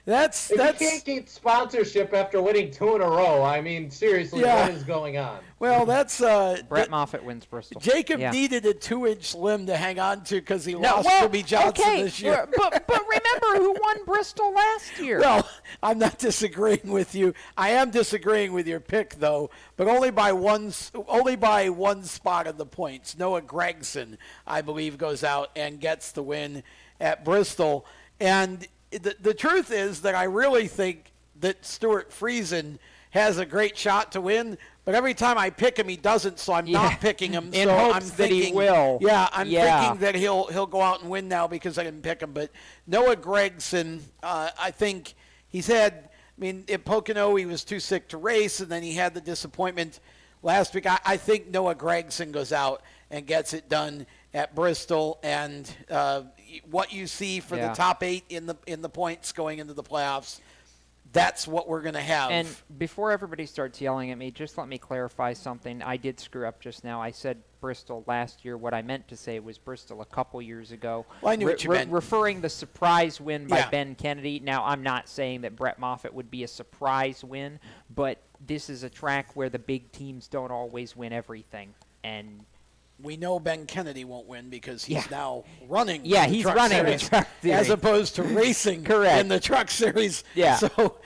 that's you can't get sponsorship after winning 2 in a row. I mean, seriously, what is going on? Well, that's Brett Moffitt wins Bristol. Jacob needed a 2-inch limb to hang on to because he lost Jimmy Johnson this year. but remember who won Bristol last year? Well, I'm not disagreeing with you. I am disagreeing with your pick though, but only by one spot of the points. Noah Gregson, I believe, goes out and gets the win at Bristol. And the truth is that I really think that Stuart Friesen has a great shot to win, but every time I pick him, he doesn't, so I'm not picking him. In so hopes I'm that thinking, he will. Yeah, I'm thinking that he'll go out and win now because I didn't pick him. But Noah Gregson, I think he's had, I mean, at Pocono he was too sick to race, and then he had the disappointment last week. I think Noah Gregson goes out and gets it done at Bristol, and what you see for the top 8 in the points going into the playoffs, that's what we're going to have. And before everybody starts yelling at me, just let me clarify something. I did screw up just now. I said Bristol last year. What I meant to say was Bristol a couple years ago. Well, I knew what you meant. Referring the surprise win by Ben Kennedy. Now, I'm not saying that Brett Moffitt would be a surprise win, but this is a track where the big teams don't always win everything. And we know Ben Kennedy won't win because he's now running. Yeah, the he's truck running series, the Truck Series. as opposed to racing in the Truck Series. Yeah. So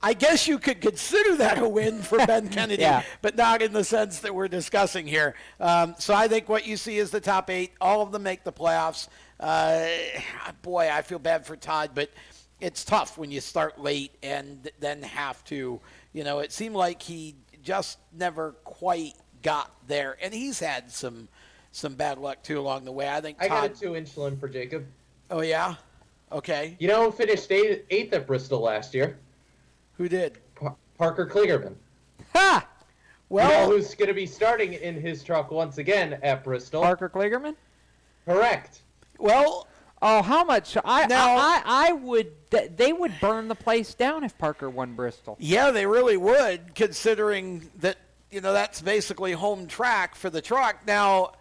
I guess you could consider that a win for Ben Kennedy, but not in the sense that we're discussing here. So I think what you see is the top 8. All of them make the playoffs. Boy, I feel bad for Todd, but it's tough when you start late and then have to. You know, it seemed like he just never quite got there, and he's had some bad luck too along the way. I think Todd, I got a 2-inch limb for Jacob. Oh yeah, okay. You know who finished 8th at Bristol last year? Who did? Parker Kligerman. Ha! Well, you know who's going to be starting in his truck once again at Bristol? Parker Kligerman. Correct. Well, how much? I would. They would burn the place down if Parker won Bristol. Yeah, they really would, considering that. You know, that's basically home track for the truck. Now,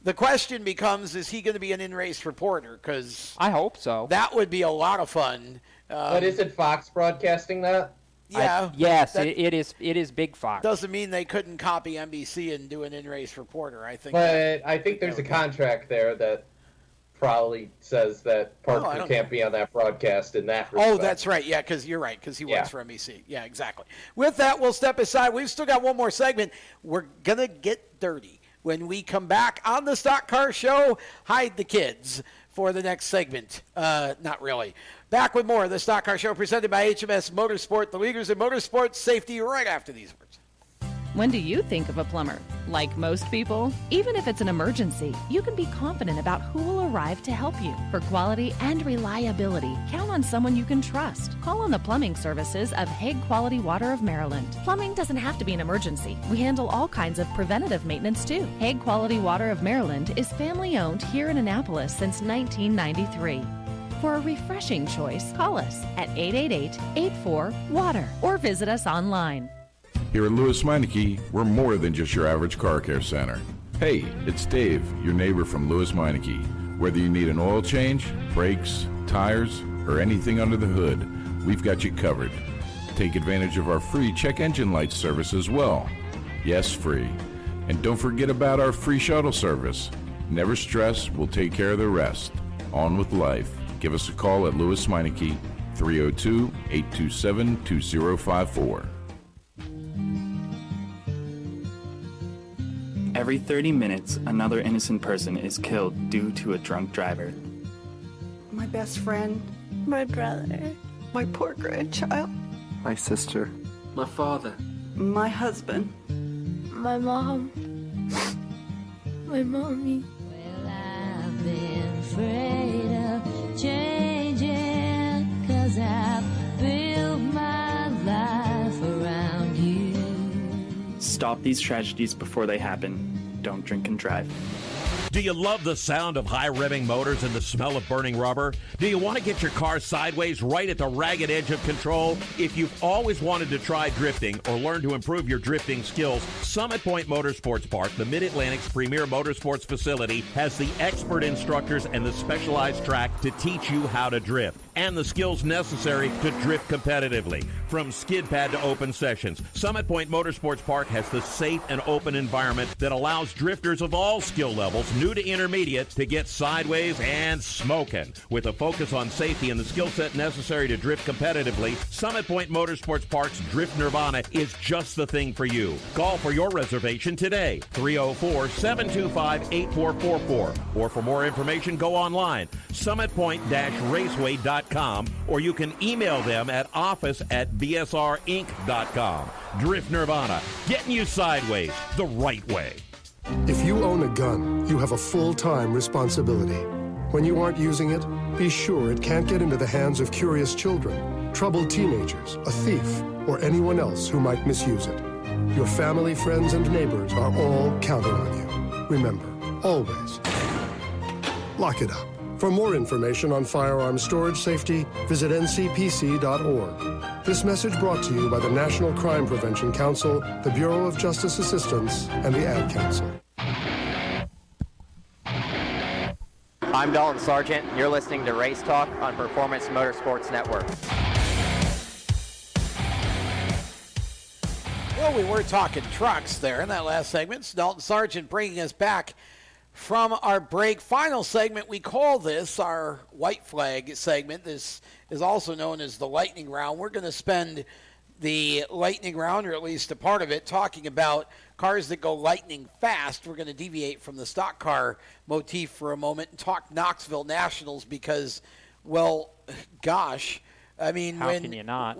the question becomes, is he going to be an in-race reporter? Because I hope so. That would be a lot of fun. But is it Fox broadcasting that? Yeah. Yes, it is. It is Big Fox. Doesn't mean they couldn't copy NBC and do an in-race reporter. I think. But I think there's a contract there that probably says that Parker can't be on that broadcast in that respect. Oh, that's right. Yeah, because you're right, because he works for NBC. Yeah, exactly. With that, we'll step aside. We've still got one more segment. We're going to get dirty. When we come back on the Stock Car Show, hide the kids for the next segment. Not really. Back with more of the Stock Car Show presented by HMS Motorsport, the leaders in motorsports safety, right after these words. When do you think of a plumber? Like most people, even if it's an emergency, you can be confident about who will arrive to help you. For quality and reliability, count on someone you can trust. Call on the plumbing services of Hague Quality Water of Maryland. Plumbing doesn't have to be an emergency. We handle all kinds of preventative maintenance too. Hague Quality Water of Maryland is family owned here in Annapolis since 1993. For a refreshing choice, call us at 888-84-WATER or visit us online. Here at Lewis Meineke, we're more than just your average car care center. Hey, it's Dave, your neighbor from Lewis Meineke. Whether you need an oil change, brakes, tires, or anything under the hood, we've got you covered. Take advantage of our free check engine light service as well. Yes, free. And don't forget about our free shuttle service. Never stress, we'll take care of the rest. On with life. Give us a call at Lewis Meineke, 302-827-2054. Every 30 minutes, another innocent person is killed due to a drunk driver. My best friend. My brother. My poor grandchild. My sister. My father. My husband. My mom. My mommy. Well, I've been afraid of changing, 'cause I've built my life around you. Stop these tragedies before they happen. Don't drink and drive. Do you love the sound of high-revving motors and the smell of burning rubber? Do you want to get your car sideways right at the ragged edge of control? If you've always wanted to try drifting or learn to improve your drifting skills, Summit Point Motorsports Park, the Mid-Atlantic's premier motorsports facility, has the expert instructors and the specialized track to teach you how to drift and the skills necessary to drift competitively. From skid pad to open sessions, Summit Point Motorsports Park has the safe and open environment that allows drifters of all skill levels, new to intermediate, to get sideways and smoking. With a focus on safety and the skill set necessary to drift competitively, Summit Point Motorsports Park's Drift Nirvana is just the thing for you. Call for your reservation today, 304-725-8444. Or for more information, go online, summitpoint-raceway.com, or you can email them at office@bsrinc.com. Drift Nirvana, getting you sideways the right way. If you own a gun, you have a full-time responsibility. When you aren't using it, be sure it can't get into the hands of curious children, troubled teenagers, a thief, or anyone else who might misuse it. Your family, friends, and neighbors are all counting on you. Remember, always, lock it up. For more information on firearm storage safety, visit ncpc.org. This message brought to you by the National Crime Prevention Council, the Bureau of Justice Assistance, and the Ad Council. I'm Dalton Sargent. You're listening to Race Talk on Performance Motorsports Network. Well, we were talking trucks there in that last segment. It's Dalton Sargent bringing us back from our break. Final segment, we call this our white flag segment. This is also known as the lightning round. We're going to spend the lightning round, or at least a part of it, talking about cars that go lightning fast. We're going to deviate from the stock car motif for a moment and talk Knoxville Nationals because, well, gosh, I mean, how can you not?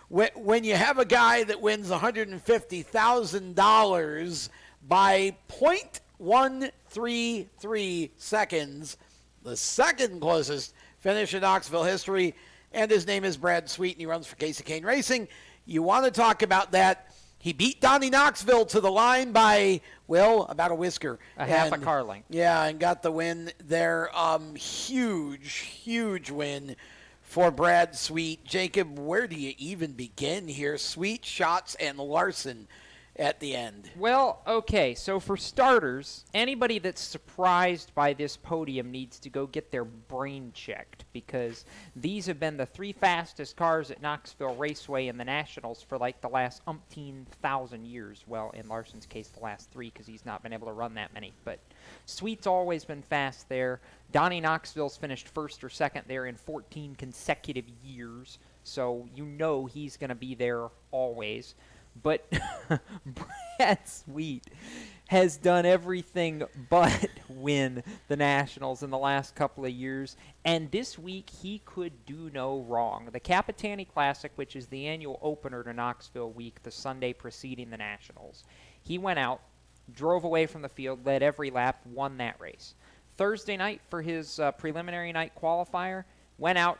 When you have a guy that wins $150,000 by 0.133 seconds, the second closest finish in Knoxville history, and his name is Brad Sweet, and he runs for Casey Kane Racing. You want to talk about that? He beat Donnie Knoxville to the line by, well, about a whisker. Half a car length. Yeah, and got the win there. Huge win for Brad Sweet. Jacob, where do you even begin here? Sweet, Schatz, and Larson at the end. Well, okay, so for starters, anybody that's surprised by this podium needs to go get their brain checked, because these have been the three fastest cars at Knoxville Raceway in the Nationals for like the last umpteen thousand years. Well, in Larson's case, the last three, because he's not been able to run that many. But Sweet's always been fast there. Donnie Knoxville's finished first or second there in 14 consecutive years, so you know he's going to be there always. But Brad Sweet has done everything but win the Nationals in the last couple of years, and this week he could do no wrong. The Capitani Classic, which is the annual opener to Knoxville Week, the Sunday preceding the Nationals, he went out, drove away from the field, led every lap, won that race. Thursday night for his preliminary night qualifier, went out,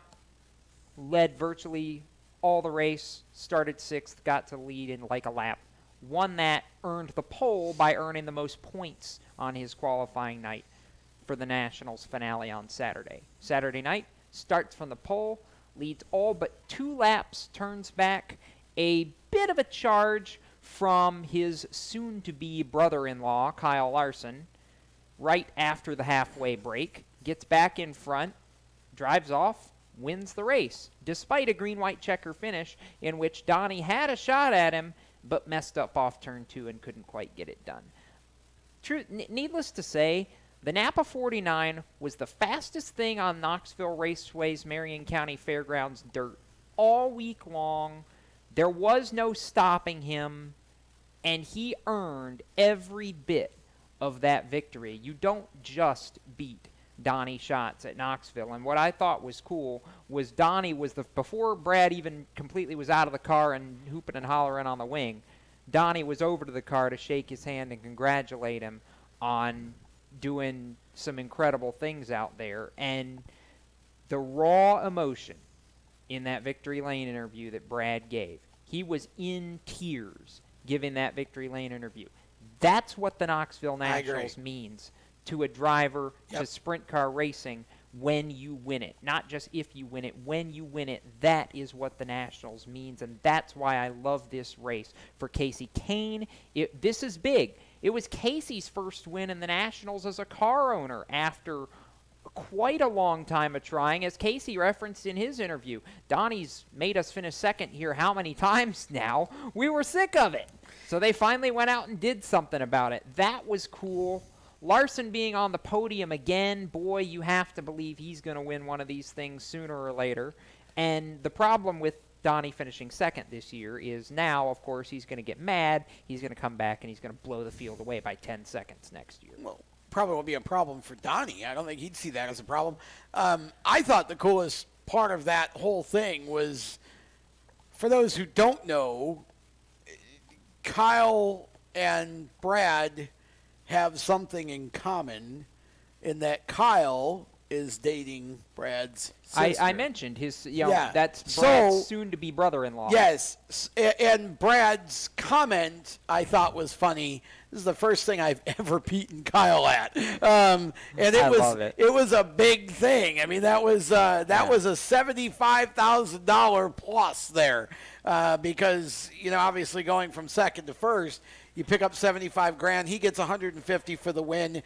led virtually all the race, started sixth, got to lead in like a lap, won that, earned the pole by earning the most points on his qualifying night for the Nationals finale on Saturday. Saturday night, starts from the pole, leads all but 2 laps, turns back, a bit of a charge from his soon-to-be brother-in-law, Kyle Larson, right after the halfway break, gets back in front, drives off, wins the race, despite a green-white checker finish in which Donnie had a shot at him, but messed up off turn 2 and couldn't quite get it done. Needless to say, the Napa 49 was the fastest thing on Knoxville Raceway's Marion County Fairgrounds dirt all week long. There was no stopping him. And he earned every bit of that victory. You don't just beat Donnie Schatz at Knoxville. And what I thought was cool was Donnie was before Brad even completely was out of the car and hooping and hollering on the wing, Donnie was over to the car to shake his hand and congratulate him on doing some incredible things out there. And the raw emotion in that Victory Lane interview that Brad gave, he was in tears giving that Victory Lane interview. That's what the Knoxville Nationals means to a driver, to sprint car racing, when you win it. Not just if you win it, when you win it. That is what the Nationals means, and that's why I love this race. For Casey Kane, this is big. It was Casey's first win in the Nationals as a car owner after quite a long time of trying. As Casey referenced in his interview, Donnie's made us finish second here how many times now? We were sick of it. So they finally went out and did something about it. That was cool. Larson being on the podium again, boy, you have to believe he's going to win one of these things sooner or later. And the problem with Donnie finishing second this year is now, of course, he's going to get mad. He's going to come back and he's going to blow the field away by 10 seconds next year. Well, probably will be a problem for Donnie. I don't think he'd see that as a problem. I thought the coolest part of that whole thing was, for those who don't know, Kyle and Brad have something in common in that Kyle is dating Brad's sister. I mentioned his, that's Brad's soon-to-be brother-in-law. Yes, and Brad's comment I thought was funny. This is the first thing I've ever beaten Kyle at, and it was a big thing. I mean, that was a $75,000 plus there, because obviously going from second to first, you pick up $75,000. He gets $150 for the win.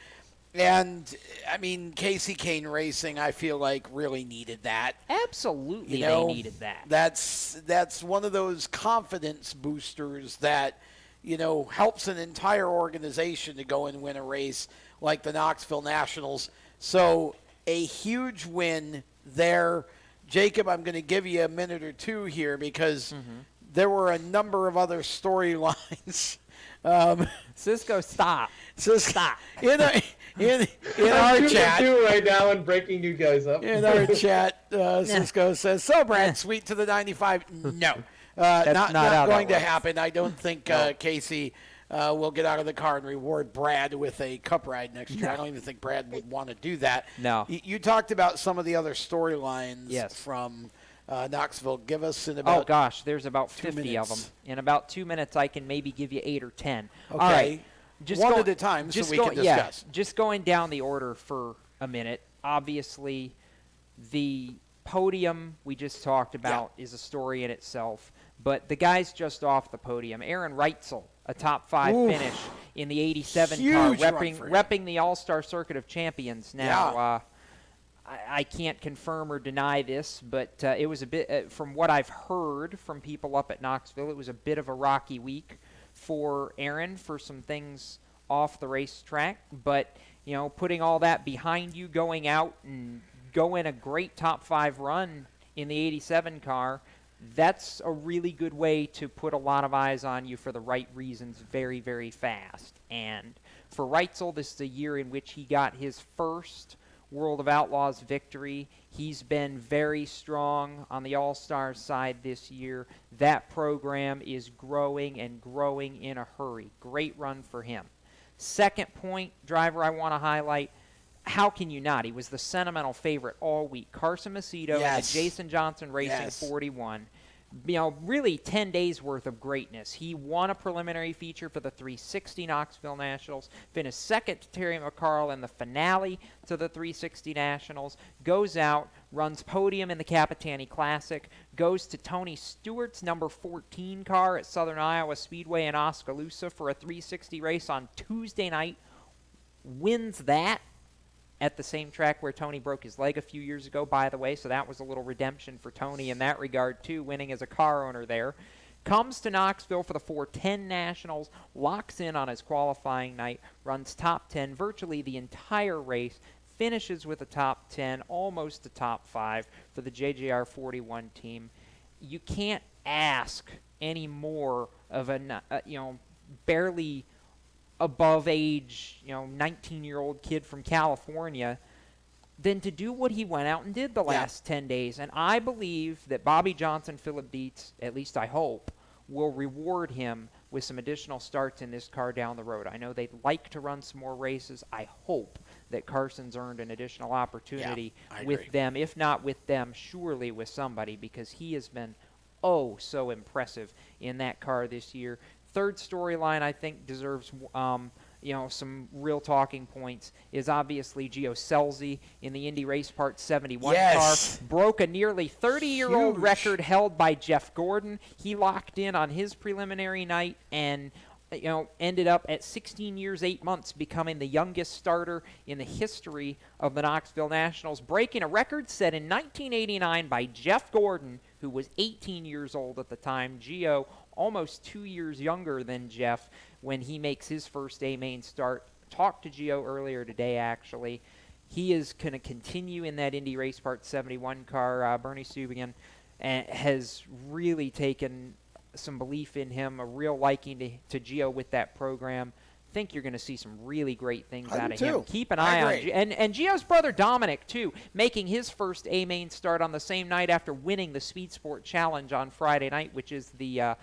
And, I mean, Casey Kane Racing, I feel like, really needed that. Absolutely, they needed that. That's one of those confidence boosters that, helps an entire organization to go and win a race like the Knoxville Nationals. So, a huge win there. Jacob, I'm going to give you a minute or two here because there were a number of other storylines. Cisco, stop. Stop. In our chat right now and breaking you guys up. In our chat, Cisco says, "So Brad, sweet to the 95." No, not going to happen. I don't think Casey will get out of the car and reward Brad with a cup ride next year. I don't even think Brad would want to do that. No. You talked about some of the other storylines from Knoxville. Give us in about there's about 50 of them. In about 2 minutes, I can maybe give you 8 or 10. Okay. All right. One at a time so we can discuss. Just going down the order for a minute. Obviously, the podium we just talked about is a story in itself. But the guys just off the podium, Aaron Reitzel, a top 5 finish in the 87 car, repping the All-Star Circuit of Champions. Now, I can't confirm or deny this, but it was a bit, from what I've heard from people up at Knoxville, it was a bit of a rocky week for Aaron for some things off the racetrack. But, putting all that behind you, going out and going a great top 5 run in the 87 car, that's a really good way to put a lot of eyes on you for the right reasons very, very fast. And for Reitzel, this is a year in which he got his first World of Outlaws victory. He's been very strong on the All-Star side this year. That program is growing and growing in a hurry. Great run for him. Second point, driver I want to highlight, how can you not? He was the sentimental favorite all week. Carson Macedo and Jason Johnson Racing 41. Really 10 days worth of greatness. He won a preliminary feature for the 360 Knoxville Nationals, finished second to Terry McCarl in the finale to the 360 Nationals, goes out, runs podium in the Capitani Classic, goes to Tony Stewart's number 14 car at Southern Iowa Speedway in Oskaloosa for a 360 race on Tuesday night, wins that at the same track where Tony broke his leg a few years ago, by the way, so that was a little redemption for Tony in that regard, too, winning as a car owner there. Comes to Knoxville for the 410 Nationals, locks in on his qualifying night, runs top 10 virtually the entire race, finishes with a top 10, almost a top 5 for the JJR 41 team. You can't ask any more of barely above age, 19-year-old kid from California, than to do what he went out and did the last 10 days. And I believe that Bobby Johnson, Philip Dietz, at least I hope, will reward him with some additional starts in this car down the road. I know they'd like to run some more races. I hope that Carson's earned an additional opportunity with them. If not with them, surely with somebody, because he has been so impressive in that car this year. Third storyline I think deserves some real talking points is obviously Gio Scelzi in the Indy Race Part 71 car. Broke a nearly 30-year-old record held by Jeff Gordon. He locked in on his preliminary night and ended up at 16 years, 8 months, becoming the youngest starter in the history of the Knoxville Nationals, breaking a record set in 1989 by Jeff Gordon, who was 18 years old at the time. Gio, almost 2 years younger than Jeff when he makes his first A-Main start. Talked to Gio earlier today, actually. He is going to continue in that Indy Race Part 71 car. Bernie Subban has really taken some belief in him, a real liking to Gio with that program. I think you're going to see some really great things out of him. Keep an eye on and Gio's brother Dominic too, making his first A-Main start on the same night after winning the Speed Sport Challenge on Friday night, which is the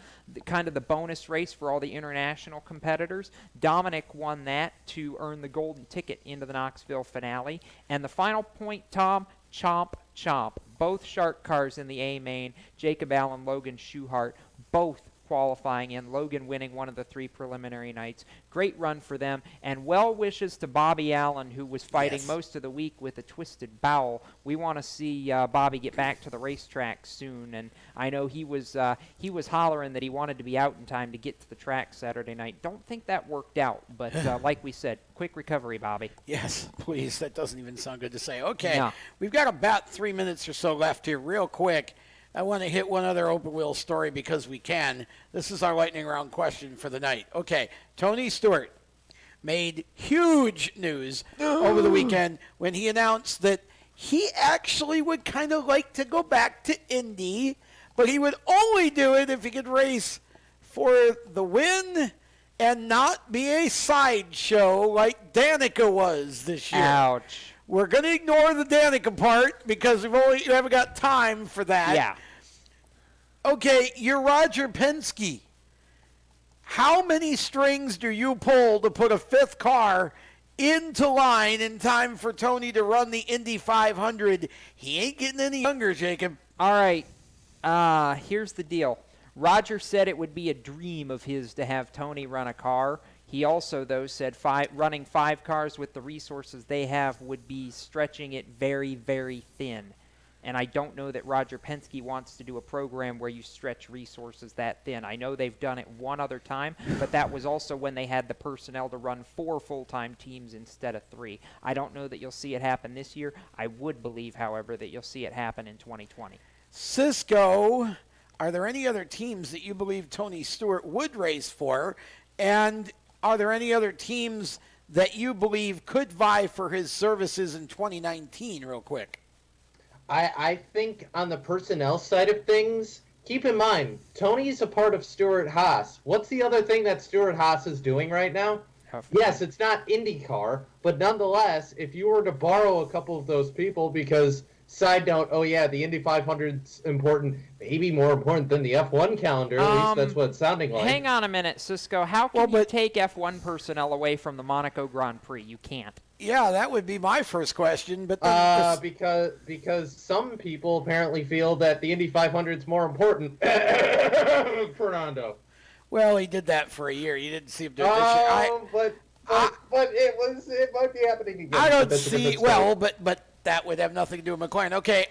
kind of the bonus race for all the international competitors. Dominic won that to earn the golden ticket into the Knoxville finale. And the final point, Tom, chomp. Both Shark cars in the A-Main, Jacob Allen, Logan Schuchart, both qualifying in, Logan winning one of the 3 preliminary nights. Great run for them, and well wishes to Bobby Allen, who was fighting most of the week with a twisted bowel. We want to see Bobby get back to the racetrack soon, and I know he was hollering that he wanted to be out in time to get to the track Saturday night. Don't think that worked out, but like we said, quick recovery, Bobby. Yes, please. That doesn't even sound good to say. Okay, We've got about 3 minutes or so left here. Real quick, I want to hit one other open wheel story because we can. This is our lightning round question for the night. Okay, Tony Stewart made huge news over the weekend when he announced that he actually would kind of like to go back to Indy, but he would only do it if he could race for the win and not be a sideshow like Danica was this year. Ouch. We're going to ignore the Danica part because we haven't got time for that. Yeah. Okay, you're Roger Penske. How many strings do you pull to put a 5th car into line in time for Tony to run the Indy 500? He ain't getting any younger, Jacob. All right. Here's the deal. Roger said it would be a dream of his to have Tony run a car. He also, though, said running 5 cars with the resources they have would be stretching it very, very thin. And I don't know that Roger Penske wants to do a program where you stretch resources that thin. I know they've done it one other time, but that was also when they had the personnel to run 4 full-time teams instead of 3. I don't know that you'll see it happen this year. I would believe, however, that you'll see it happen in 2020. Cisco, are there any other teams that you believe Tony Stewart would race for? And are there any other teams that you believe could vie for his services in 2019, real quick? I think on the personnel side of things, keep in mind, Tony's a part of Stewart-Haas. What's the other thing that Stewart-Haas is doing right now? Yes, it's not IndyCar, but nonetheless, if you were to borrow a couple of those people, because, side note, the Indy 500's important, maybe more important than the F1 calendar, at least that's what it's sounding like. Hang on a minute, Cisco. How can you take F1 personnel away from the Monaco Grand Prix? You can't. Yeah, that would be my first question. But because some people apparently feel that the Indy 500 is more important. Fernando. Well, he did that for a year. You didn't see him do it this year. But it might be happening again. I don't see. Well, but that would have nothing to do with McLaren. Okay,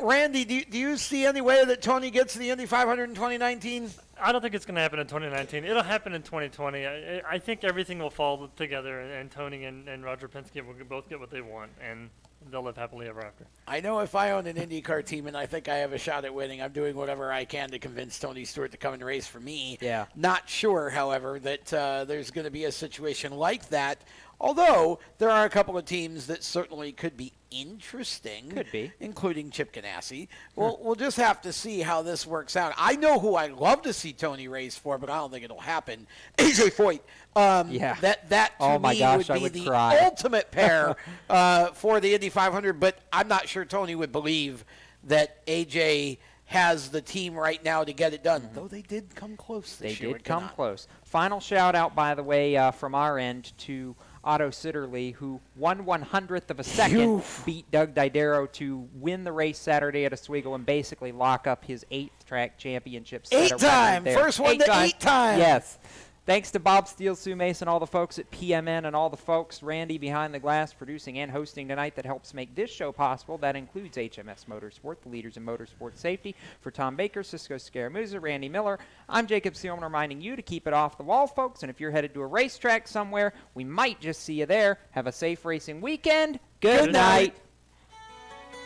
Randy, do you see any way that Tony gets to the Indy 500 in 2019? I don't think it's going to happen in 2019. It'll happen in 2020. I think everything will fall together, and Tony and Roger Penske will both get what they want, and they'll live happily ever after. I know if I own an IndyCar team and I think I have a shot at winning, I'm doing whatever I can to convince Tony Stewart to come and race for me. Yeah. Not sure, however, that there's going to be a situation like that Although there are a couple of teams that certainly could be interesting. Could be. Including Chip Ganassi. We'll just have to see how this works out. I know who I'd love to see Tony race for, but I don't think it'll happen. AJ Foyt. Yeah. That to me would be the ultimate pair for the Indy 500, but I'm not sure Tony would believe that AJ has the team right now to get it done, though they did come close this year. They did come close. Final shout-out, by the way, from our end to Otto Sitterly, who 1/100th of a second beat Doug Didero to win the race Saturday at Oswego and basically lock up his 8th track championship. 8-time! First one to 8-time! Yes. Thanks to Bob Steele, Sue Mason, all the folks at PMN, and all the folks, Randy behind the glass, producing and hosting tonight that helps make this show possible. That includes HMS Motorsport, the leaders in motorsport safety. For Tom Baker, Cisco Scaramuzza, Randy Miller, I'm Jacob Seelman, reminding you to keep it off the wall, folks. And if you're headed to a racetrack somewhere, we might just see you there. Have a safe racing weekend. Good night.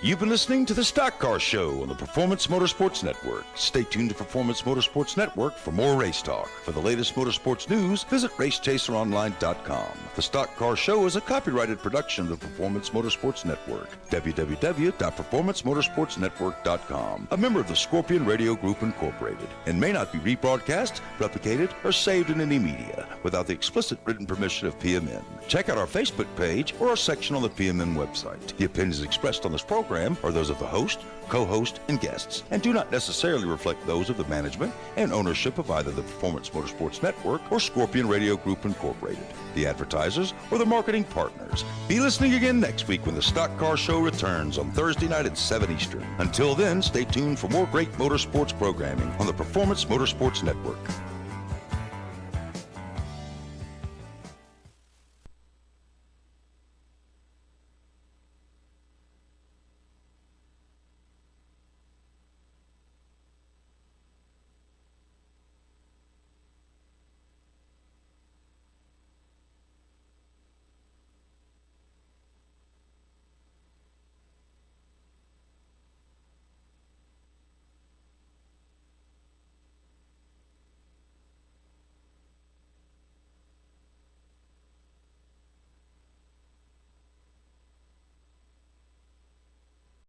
You've been listening to the Stock Car Show on the Performance Motorsports Network. Stay tuned to Performance Motorsports Network for more race talk. For the latest motorsports news, visit RaceChaserOnline.com. The Stock Car Show is a copyrighted production of the Performance Motorsports Network. www.performancemotorsportsnetwork.com. A member of the Scorpion Radio Group Incorporated, and may not be rebroadcast, replicated, or saved in any media without the explicit written permission of PMN. Check out our Facebook page or our section on the PMN website. The opinions expressed on this program are those of the host, co-host, and guests, and do not necessarily reflect those of the management and ownership of either the Performance Motorsports Network or Scorpion Radio Group Incorporated, the advertisers, or the marketing partners. Be listening again next week when the Stock Car Show returns on Thursday night at 7 Eastern. Until then, stay tuned for more great motorsports programming on the Performance Motorsports Network.